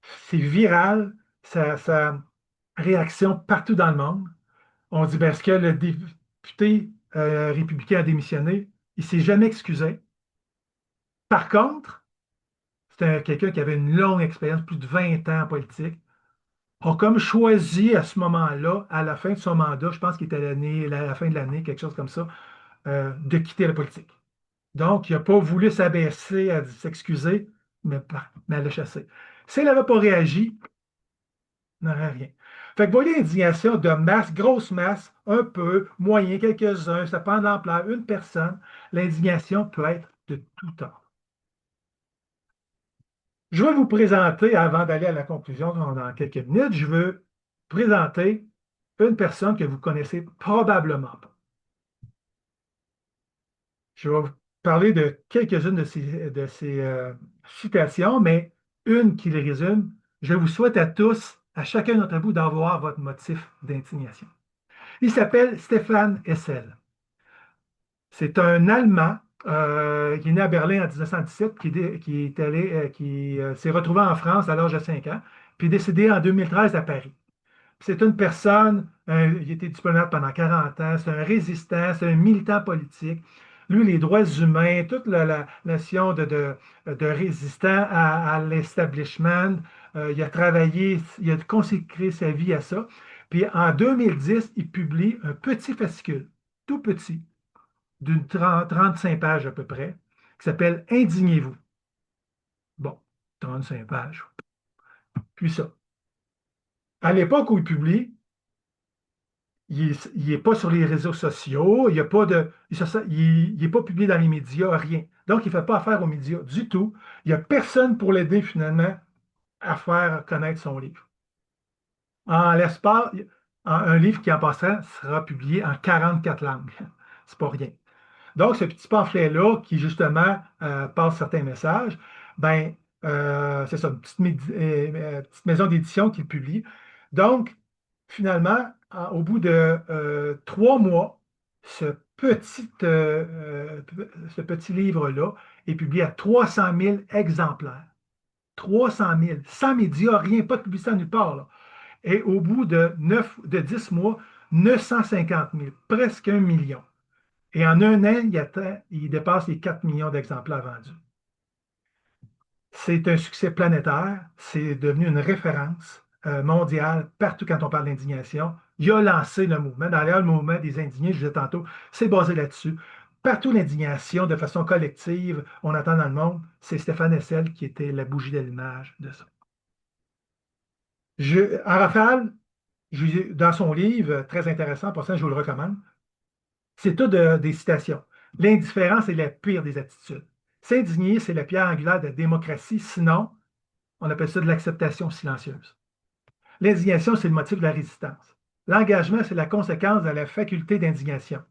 c'est viral, ça réaction partout dans le monde. On dit, ben, est-ce que le député républicain a démissionné? Il ne s'est jamais excusé. Par contre, c'était quelqu'un qui avait une longue expérience, plus de 20 ans en politique, a comme choisi à ce moment-là, à la fin de son mandat, je pense qu'il était à la fin de l'année, quelque chose comme ça, de quitter la politique. Donc, il n'a pas voulu s'abaisser à s'excuser, mais à le chasser. Si elle n'avait pas réagi, il n'aurait rien. Fait que voyez l'indignation de masse, grosse masse, un peu, moyen, quelques-uns, ça prend de l'ampleur, une personne. L'indignation peut être de tout temps. Je vais vous présenter, avant d'aller à la conclusion dans quelques minutes, je veux présenter une personne que vous connaissez probablement pas. Je vais vous parler de quelques-unes de ces citations, mais une qui les résume. Je vous souhaite à tous, à chacun d'entre vous, d'avoir votre motif d'indignation. Il s'appelle Stéphane Hessel. C'est un Allemand qui est né à Berlin en 1917, qui s'est retrouvé en France à l'âge de 5 ans, puis décédé en 2013 à Paris. C'est une personne, il était diplomate pendant 40 ans, c'est un résistant, c'est un militant politique. Lui, les droits humains, toute la notion de résistant à l'establishment, il a travaillé, il a consacré sa vie à ça. Puis en 2010, il publie un petit fascicule, tout petit, d'une 35 pages à peu près, qui s'appelle Indignez-vous. Bon, 35 pages. Puis ça. À l'époque où il publie, il n'est pas sur les réseaux sociaux, il n'est pas, il est pas publié dans les médias, rien. Donc, il ne fait pas affaire aux médias du tout. Il n'y a personne pour l'aider finalement à faire connaître son livre. En l'espace, un livre qui en passant sera publié en 44 langues. C'est pas rien. Donc, ce petit pamphlet-là, qui justement passe certains messages, ben, c'est ça, une petite maison d'édition qui le publie. Donc, finalement, au bout de 3 mois, ce petit livre-là est publié à 300 000 exemplaires. 300 000, sans médias, rien, pas de publicité nulle part, là. Et au bout de 10 mois, 950 000, presque 1 million. Et en un an, il dépasse les 4 millions d'exemplaires vendus. C'est un succès planétaire. C'est devenu une référence mondiale partout quand on parle d'indignation. Il a lancé le mouvement. D'ailleurs, le mouvement des indignés, je disais tantôt, c'est basé là-dessus. Partout l'indignation, de façon collective, on entend dans le monde, c'est Stéphane Hessel qui était la bougie d'allumage de ça. En rafale, dans son livre, très intéressant, pour ça, je vous le recommande, c'est tout des citations. L'indifférence est la pire des attitudes. S'indigner, c'est la pierre angulaire de la démocratie. Sinon, on appelle ça de l'acceptation silencieuse. L'indignation, c'est le motif de la résistance. L'engagement, c'est la conséquence de la faculté d'indignation.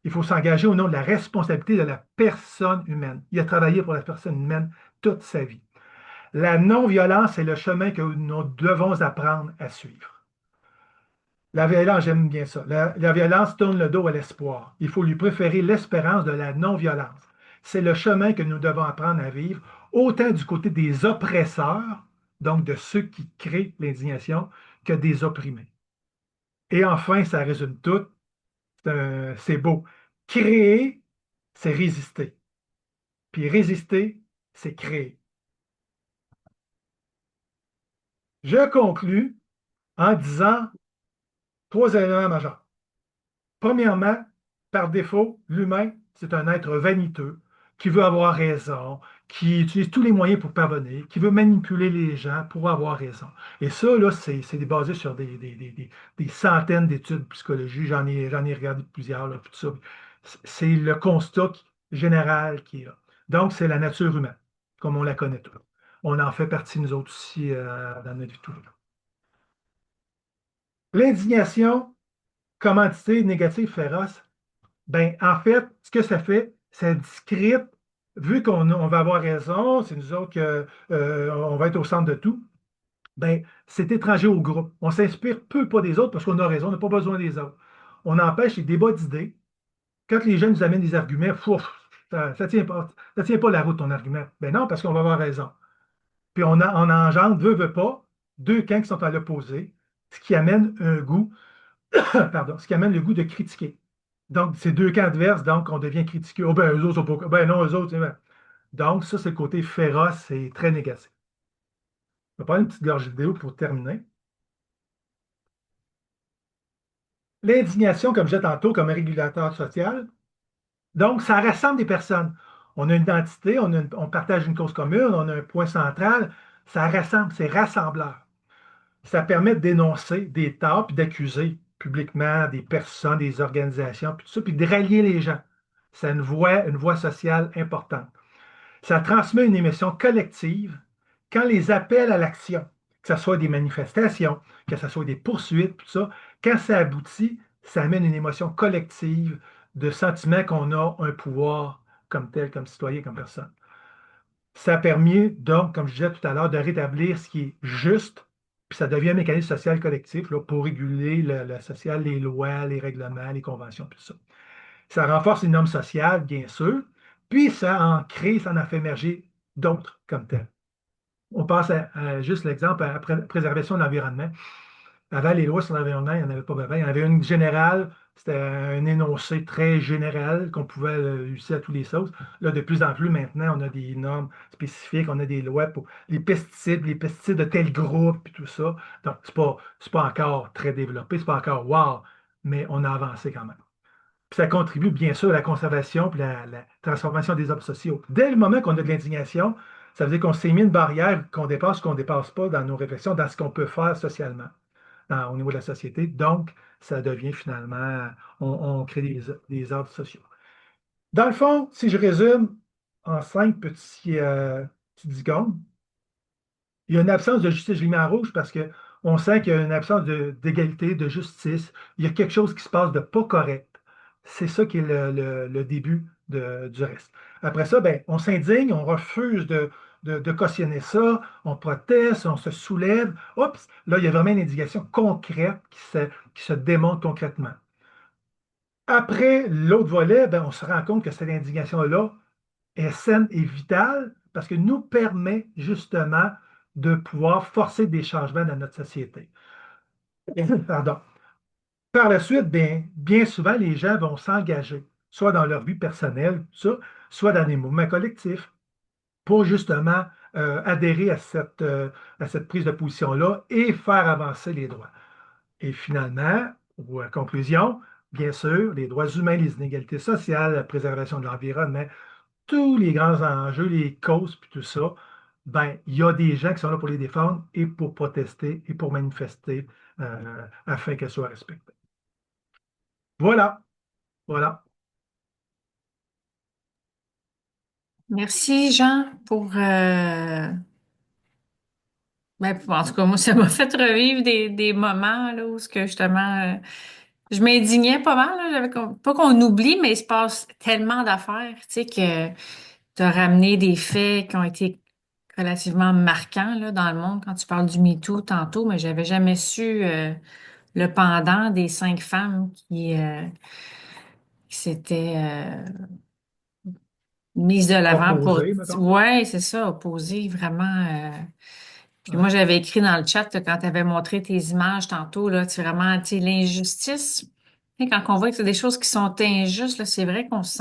Il faut s'engager au nom de la responsabilité de la personne humaine. Il a travaillé pour la personne humaine toute sa vie. La non-violence est le chemin que nous devons apprendre à suivre. La violence, j'aime bien ça. La violence tourne le dos à l'espoir. Il faut lui préférer l'espérance de la non-violence. C'est le chemin que nous devons apprendre à vivre, autant du côté des oppresseurs, donc de ceux qui créent l'indignation, que des opprimés. Et enfin, ça résume tout. C'est beau. Créer, c'est résister. Puis résister, c'est créer. Je conclus en disant 3 éléments majeurs. Premièrement, par défaut, l'humain, c'est un être vaniteux qui veut avoir raison, qui utilise tous les moyens pour parvenir, qui veut manipuler les gens pour avoir raison. Et ça, là, c'est basé sur des centaines d'études de psychologie. J'en ai regardé plusieurs, là, tout ça. C'est le constat général qui est là. Donc, c'est la nature humaine, comme on la connaît tous. On en fait partie, nous autres aussi, dans notre vie tous les jours. L'indignation, comme entité négative féroce, ben, en fait, ce que ça fait, ça discrète, vu qu'on va avoir raison, c'est nous autres on va être au centre de tout, ben, c'est étranger au groupe. On s'inspire peu pas des autres parce qu'on a raison, on n'a pas besoin des autres. On empêche les débats d'idées. Quand les gens nous amènent des arguments, ça ne tient pas la route, ton argument. Ben non, parce qu'on va avoir raison. Puis on engendre, veut pas, deux camps qui sont à l'opposé. ce qui amène un goût, pardon, ce qui amène le goût de critiquer. Donc, c'est deux camps adverses, donc on devient critiqué. Oh ben, eux autres sont pas. Ben non, eux autres, ben. Donc, ça, c'est le côté féroce et très négatif. On va prendre une petite gorgée de vidéo pour terminer. L'indignation, comme je disais tantôt, comme un régulateur social. Donc, ça rassemble des personnes. On a une identité, on partage une cause commune, on a un point central. Ça rassemble, c'est rassembleur. Ça permet de dénoncer des torts puis d'accuser publiquement des personnes, des organisations, puis tout ça, puis de rallier les gens. C'est une voix sociale importante. Ça transmet une émotion collective quand les appels à l'action, que ce soit des manifestations, que ce soit des poursuites, tout ça, quand ça aboutit, ça amène une émotion collective de sentiment qu'on a un pouvoir comme tel, comme citoyen, comme personne. Ça a permis, donc, comme je disais tout à l'heure, de rétablir ce qui est juste, puis ça devient un mécanisme social collectif là, pour réguler le social, les lois, les règlements, les conventions, tout ça. Ça renforce les normes sociales, bien sûr, puis ça en crée, ça en fait émerger d'autres comme telles. On passe à juste l'exemple à la préservation de l'environnement. Avant, les lois sur l'environnement, il n'y en avait pas vraiment. Il y en avait une générale, c'était un énoncé très général qu'on pouvait utiliser à tous les sauces. Là, de plus en plus, maintenant, on a des normes spécifiques, on a des lois pour les pesticides de tel groupe, puis tout ça. Donc, c'est pas encore très développé, c'est pas encore wow, mais on a avancé quand même. Puis ça contribue bien sûr à la conservation et la transformation des arbres sociaux. Dès le moment qu'on a de l'indignation, ça veut dire qu'on s'est mis une barrière qu'on ne dépasse pas dans nos réflexions, dans ce qu'on peut faire socialement, au niveau de la société. Donc, ça devient finalement, on crée des ordres sociaux. Dans le fond, si je résume en cinq petites secondes, il y a une absence de justice. Je l'ai mis en rouge parce qu'on sent qu'il y a une absence d'égalité, de justice. Il y a quelque chose qui se passe de pas correct. C'est ça qui est le début du reste. Après ça, ben, on s'indigne, on refuse de cautionner ça, on proteste, on se soulève. Oups, là, il y a vraiment une indignation concrète qui se démontre concrètement. Après l'autre volet, ben, on se rend compte que cette indignation-là est saine et vitale parce que nous permet justement de pouvoir forcer des changements dans notre société. Pardon. Par la suite, bien souvent, les gens vont s'engager, soit dans leur vie personnelle, tout ça, soit dans des mouvements collectifs, pour justement adhérer à cette prise de position-là et faire avancer les droits. Et finalement, ou en conclusion, bien sûr, les droits humains, les inégalités sociales, la préservation de l'environnement, tous les grands enjeux, les causes, puis tout ça, ben, il y a des gens qui sont là pour les défendre et pour protester et pour manifester afin qu'elles soient respectées. Voilà, voilà. Merci, Jean, pour... ben, en tout cas, moi, ça m'a fait revivre des moments là, où ce que justement, je m'indignais pas mal. Là, pas qu'on oublie, mais il se passe tellement d'affaires, tu sais, que tu as ramené des faits qui ont été relativement marquants là, dans le monde quand tu parles du MeToo tantôt, mais j'avais jamais su le pendant des 5 femmes qui s'étaient mises de l'avant pour... Opposé, mettons. Ouais, c'est ça, opposer vraiment... Puis Ouais. moi, j'avais écrit dans le chat là, quand tu avais montré tes images tantôt, là, tu vraiment, tu sais, l'injustice. Tu sais, quand on voit que c'est des choses qui sont injustes, là, c'est vrai on se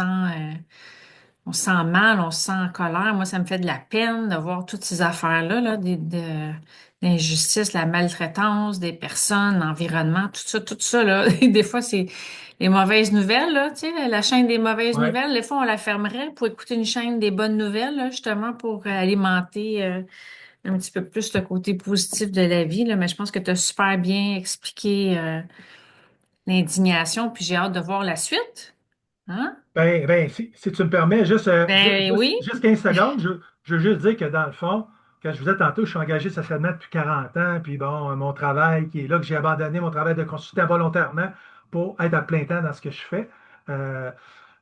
sent mal, on se sent en colère. Moi, ça me fait de la peine de voir toutes ces affaires-là, là, d'injustice, la maltraitance des personnes, l'environnement, tout ça, là. Et des fois, c'est les mauvaises nouvelles, là, tu sais, la chaîne des mauvaises Ouais. nouvelles. Des fois, on la fermerait pour écouter une chaîne des bonnes nouvelles, là, justement, pour alimenter un petit peu plus le côté positif de la vie, là. Mais je pense que tu as super bien expliqué l'indignation, puis j'ai hâte de voir la suite. Hein? Si tu me permets, Ben oui. juste 15 secondes, je veux juste dire que dans le fond, quand je vous disais tantôt, je suis engagé socialement depuis 40 ans, puis bon, mon travail qui est là, que j'ai abandonné mon travail de consultant volontairement pour être à plein temps dans ce que je fais. Euh,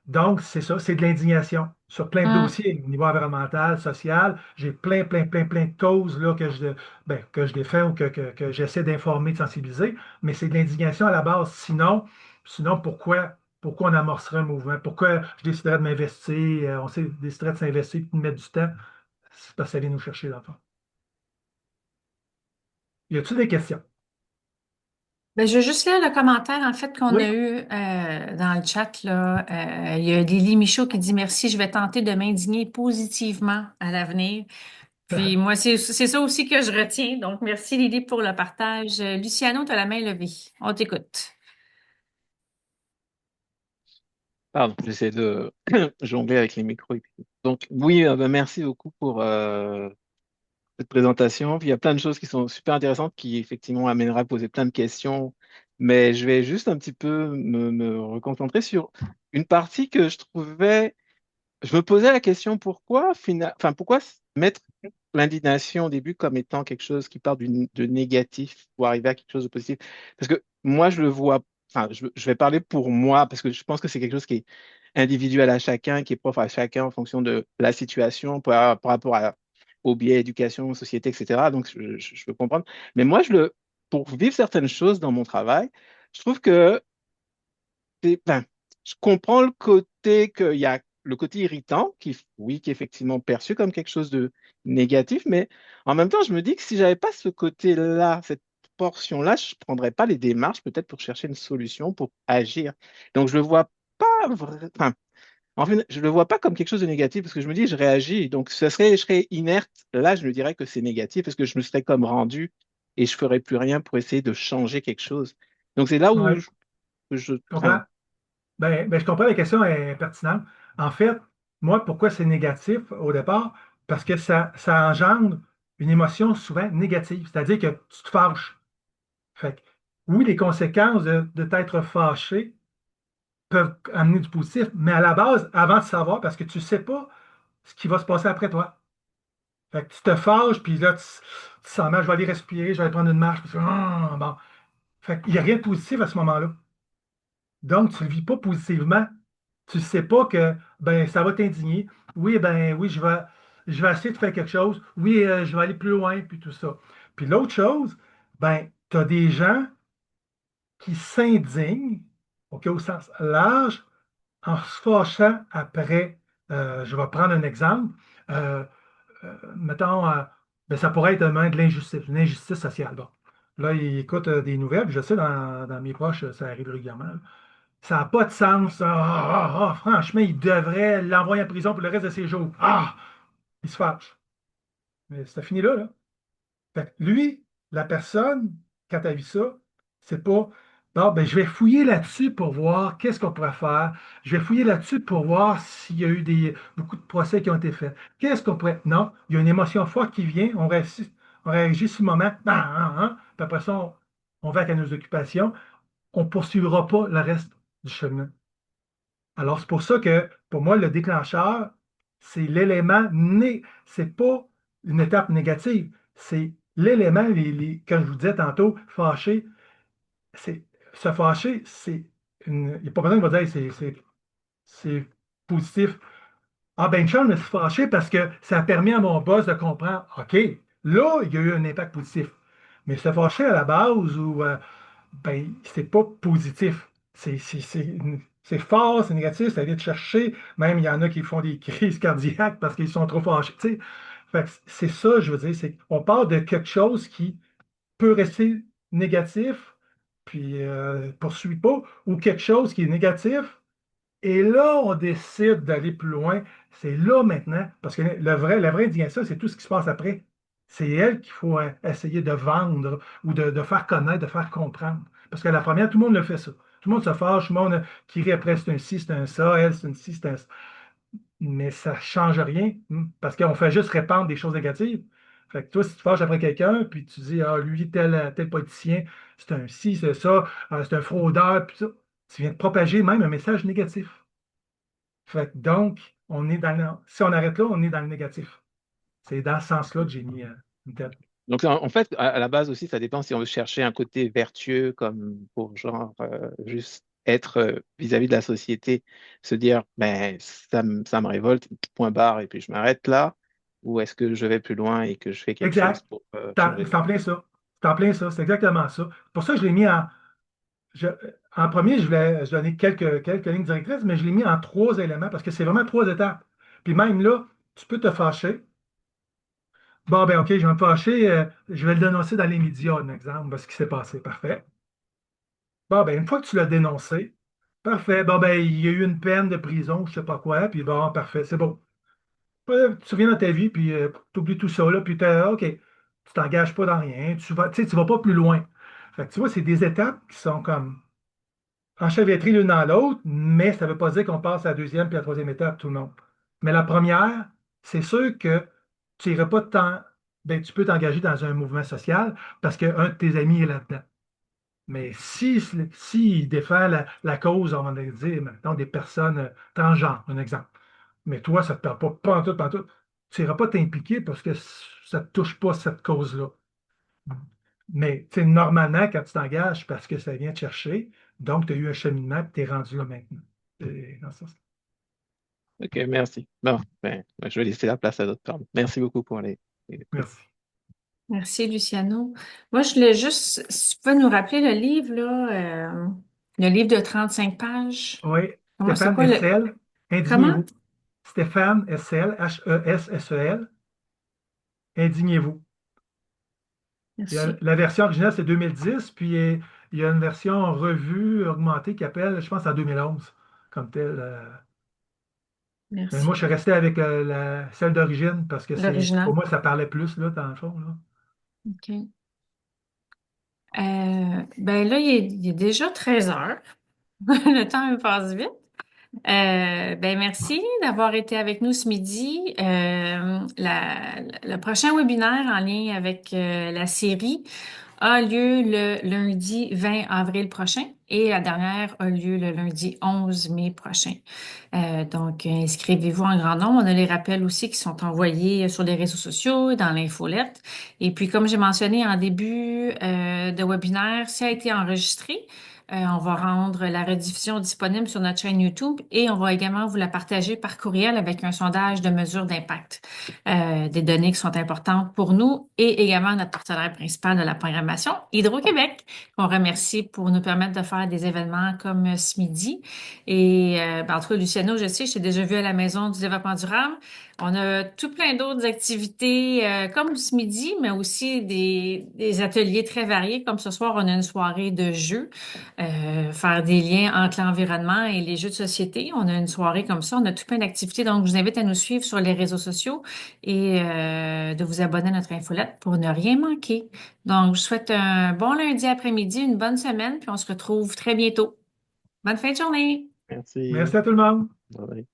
donc, c'est ça, c'est de l'indignation sur plein de Hum. dossiers, au niveau environnemental, social. J'ai plein de causes là, que je défends ou que j'essaie d'informer, de sensibiliser, mais c'est de l'indignation à la base. Sinon pourquoi on amorcerait un mouvement? Pourquoi je déciderais de m'investir? Déciderait de s'investir et de mettre du temps? C'est parce que ça vient nous chercher, dans le fond. Y a-t-il des questions? Ben, je veux juste lire le commentaire en fait qu'on a Oui. eu dans le chat là. Il y a Lily Michaud qui dit merci, je vais tenter de m'indigner positivement à l'avenir. Puis moi, c'est ça aussi que je retiens. Donc, merci Lily pour le partage. Luciano, tu as la main levée. On t'écoute. Pardon, j'essaie de jongler avec les micros. Donc, oui, ben, merci beaucoup pour cette présentation. Puis, il y a plein de choses qui sont super intéressantes qui, effectivement, amènera à poser plein de questions. Mais je vais juste un petit peu me reconcentrer sur une partie que je trouvais. Je me posais la question pourquoi mettre l'indignation au début comme étant quelque chose qui part de négatif pour arriver à quelque chose de positif? Parce que moi, je le vois, enfin, je vais parler pour moi parce que je pense que c'est quelque chose qui est individuel à chacun, qui est propre à chacun en fonction de la situation, par rapport au biais éducation, société, etc. Donc, je peux comprendre. Mais moi, pour vivre certaines choses dans mon travail, je trouve que enfin, je comprends le côté qu'il y a le côté irritant, oui, qui est effectivement perçu comme quelque chose de négatif, mais en même temps, je me dis que si j'avais pas ce côté-là, cette portion-là, je prendrais pas les démarches peut-être pour chercher une solution, pour agir. Donc, je le vois pas enfin, en fait, je le vois pas comme quelque chose de négatif parce que je me dis, je réagis. Donc, je serais inerte. Là, je me dirais que c'est négatif parce que je me serais comme rendu et je ferais plus rien pour essayer de changer quelque chose. Donc, c'est là où Ouais, je, je enfin, comprends. Je comprends, la question est pertinente. En fait, moi, pourquoi c'est négatif au départ? Parce que ça engendre une émotion souvent négative, c'est-à-dire que tu te fâches. Fait que, oui, les conséquences de t'être fâché peuvent amener du positif, mais à la base, avant de savoir, parce que tu ne sais pas ce qui va se passer après toi. Fait que tu te fâches, puis là, tu sens mal, je vais aller respirer, je vais aller prendre une marche, parce que, bon. Fait qu'il n'y a rien de positif à ce moment-là. Donc, tu ne le vis pas positivement. Tu ne sais pas que ben, ça va t'indigner. Oui, ben oui, je vais essayer de faire quelque chose. Oui, je vais aller plus loin, puis tout ça. Puis l'autre chose, ben, tu as des gens qui s'indignent, OK, au sens large, en se fâchant après. Je vais prendre un exemple. Euh, Mettons, ben, ça pourrait être même de l'injustice, une injustice sociale. Bon. Là, il écoute des nouvelles, puis je sais, dans mes proches, ça arrive régulièrement. Là. Ça n'a pas de sens. Franchement, il devrait l'envoyer en prison pour le reste de ses jours. Ah! Il se fâche. Mais ça finit là, là. Fait que lui, la personne, quand elle vu ça, c'est pas bon, ben, je vais fouiller là-dessus pour voir qu'est-ce qu'on pourrait faire. Je vais fouiller là-dessus pour voir s'il y a eu beaucoup de procès qui ont été faits. Qu'est-ce qu'on pourrait. Non, il y a une émotion forte qui vient, on réagit sur le moment, puis après ça, on va à nos occupations. On ne poursuivra pas le reste du chemin. Alors, c'est pour ça que, pour moi, le déclencheur, c'est l'élément c'est pas une étape négative, c'est l'élément, comme je vous disais tantôt, fâché, c'est se fâcher, il n'y a pas besoin de me dire c'est positif. Ah ben Charles me suis fâché parce que ça a permis à mon boss de comprendre, OK, là, il y a eu un impact positif. Mais se fâcher à la base ou ben, c'est pas positif. C'est fort, c'est négatif, ça vient de chercher. Même il y en a qui font des crises cardiaques parce qu'ils sont trop fâchés. Tu sais. Fait que c'est ça, je veux dire, c'est on part de quelque chose qui peut rester négatif, puis poursuit pas, ou quelque chose qui est négatif, et là, on décide d'aller plus loin. C'est là maintenant, parce que la vraie indignation, c'est tout ce qui se passe après. C'est elle qu'il faut essayer de vendre ou de faire connaître, de faire comprendre. Parce que la première, tout le monde le fait ça. Tout le monde se fâche, tout le monde qui rit après, c'est un ci, c'est un ça, elle, c'est un ci, c'est un ça. Mais ça ne change rien, parce qu'on fait juste répandre des choses négatives. Fait que toi, si tu fâches après quelqu'un, puis tu dis, ah, lui, tel politicien, c'est un ci, c'est ça, c'est un fraudeur, puis ça, tu viens de propager même un message négatif. Fait que donc, si on arrête là, on est dans le négatif. C'est dans ce sens-là que j'ai mis une telle. donc, en fait, à la base aussi, ça dépend si on veut chercher un côté vertueux, comme pour genre juste être vis-à-vis de la société, se dire, ben, ça me révolte, point barre, et puis je m'arrête là, ou est-ce que je vais plus loin et que je fais quelque chose Exact. pour changer C'est ça? en plein ça. C'est en plein ça. C'est exactement ça. Pour ça, je l'ai mis je- en premier, je voulais je donner quelques lignes directrices, mais je l'ai mis en trois éléments parce que c'est vraiment trois étapes. Puis même là, tu peux te fâcher. Bon, ben OK, je vais me fâcher. Je vais le dénoncer dans les médias, un exemple, de ce qui s'est passé. Parfait. Bon, ben, une fois que tu l'as dénoncé, parfait. Bon, ben, il y a eu une peine de prison, je sais pas quoi, puis bon, parfait, c'est bon. Tu reviens dans ta vie, puis tu oublies tout ça, là, puis OK, tu t'engages pas dans rien, tu sais, tu vas pas plus loin. Fait que tu vois, c'est des étapes qui sont comme enchevêtrées l'une dans l'autre, mais ça veut pas dire qu'on passe à la deuxième puis à la troisième étape, tout le monde. Mais la première, c'est sûr que tu n'irais pas ben, tu peux t'engager dans un mouvement social parce qu'un de tes amis est là-dedans. Mais si défend la cause, on va dire, maintenant, des personnes transgenres, un exemple. Mais toi, ça ne te parle pas en tout, pas en tout. Tu n'iras pas t'impliquer parce que ça ne te touche pas cette cause-là. Mais tu sais, normalement, quand tu t'engages, parce que ça vient te chercher, donc tu as eu un cheminement et tu es rendu là maintenant. Dans ce sens. Ok, merci. Bon, je vais laisser la place à d'autres personnes. Merci beaucoup pour les Merci. Merci, Luciano. Moi, je voulais juste, si tu peux nous rappeler le livre, là, le livre de 35 pages. Oui, Comment, c'est Stéphane quoi le... Hessel, Comment? indignez-vous. Stéphane Hessel, Hessel, indignez-vous. Merci. La version originale, c'est 2010, puis il y a une version revue, augmentée, qui appelle, je pense, en 2011, comme telle. Mais moi, Merci. je suis resté avec celle d'origine parce que pour L'original. moi, ça parlait plus, là, dans le fond, là. OK. Ben là, il est déjà 13 heures. Le temps me passe vite. Ben merci d'avoir été avec nous ce midi. Le prochain webinaire en lien avec la série a lieu le lundi 20 avril prochain et la dernière a lieu le lundi 11 mai prochain. Donc, inscrivez-vous en grand nombre. On a les rappels aussi qui sont envoyés sur les réseaux sociaux, dans l'infolette. Et puis, comme j'ai mentionné en début de webinaire, ça a été enregistré. On va rendre la rediffusion disponible sur notre chaîne YouTube et on va également vous la partager par courriel avec un sondage de mesure d'impact, des données qui sont importantes pour nous et également notre partenaire principal de la programmation, Hydro-Québec, qu'on remercie pour nous permettre de faire des événements comme ce midi. Et ben, en tout cas, Luciano, je sais, je t'ai déjà vu à la Maison du développement durable. On a tout plein d'autres activités comme ce midi, mais aussi des ateliers très variés. Comme ce soir, on a une soirée de jeux, faire des liens entre l'environnement et les jeux de société. On a une soirée comme ça, on a tout plein d'activités. Donc, je vous invite à nous suivre sur les réseaux sociaux et de vous abonner à notre infolette pour ne rien manquer. Donc, je vous souhaite un bon lundi après-midi, une bonne semaine, puis on se retrouve très bientôt. Bonne fin de journée! Merci. Merci à tout le monde. Bye.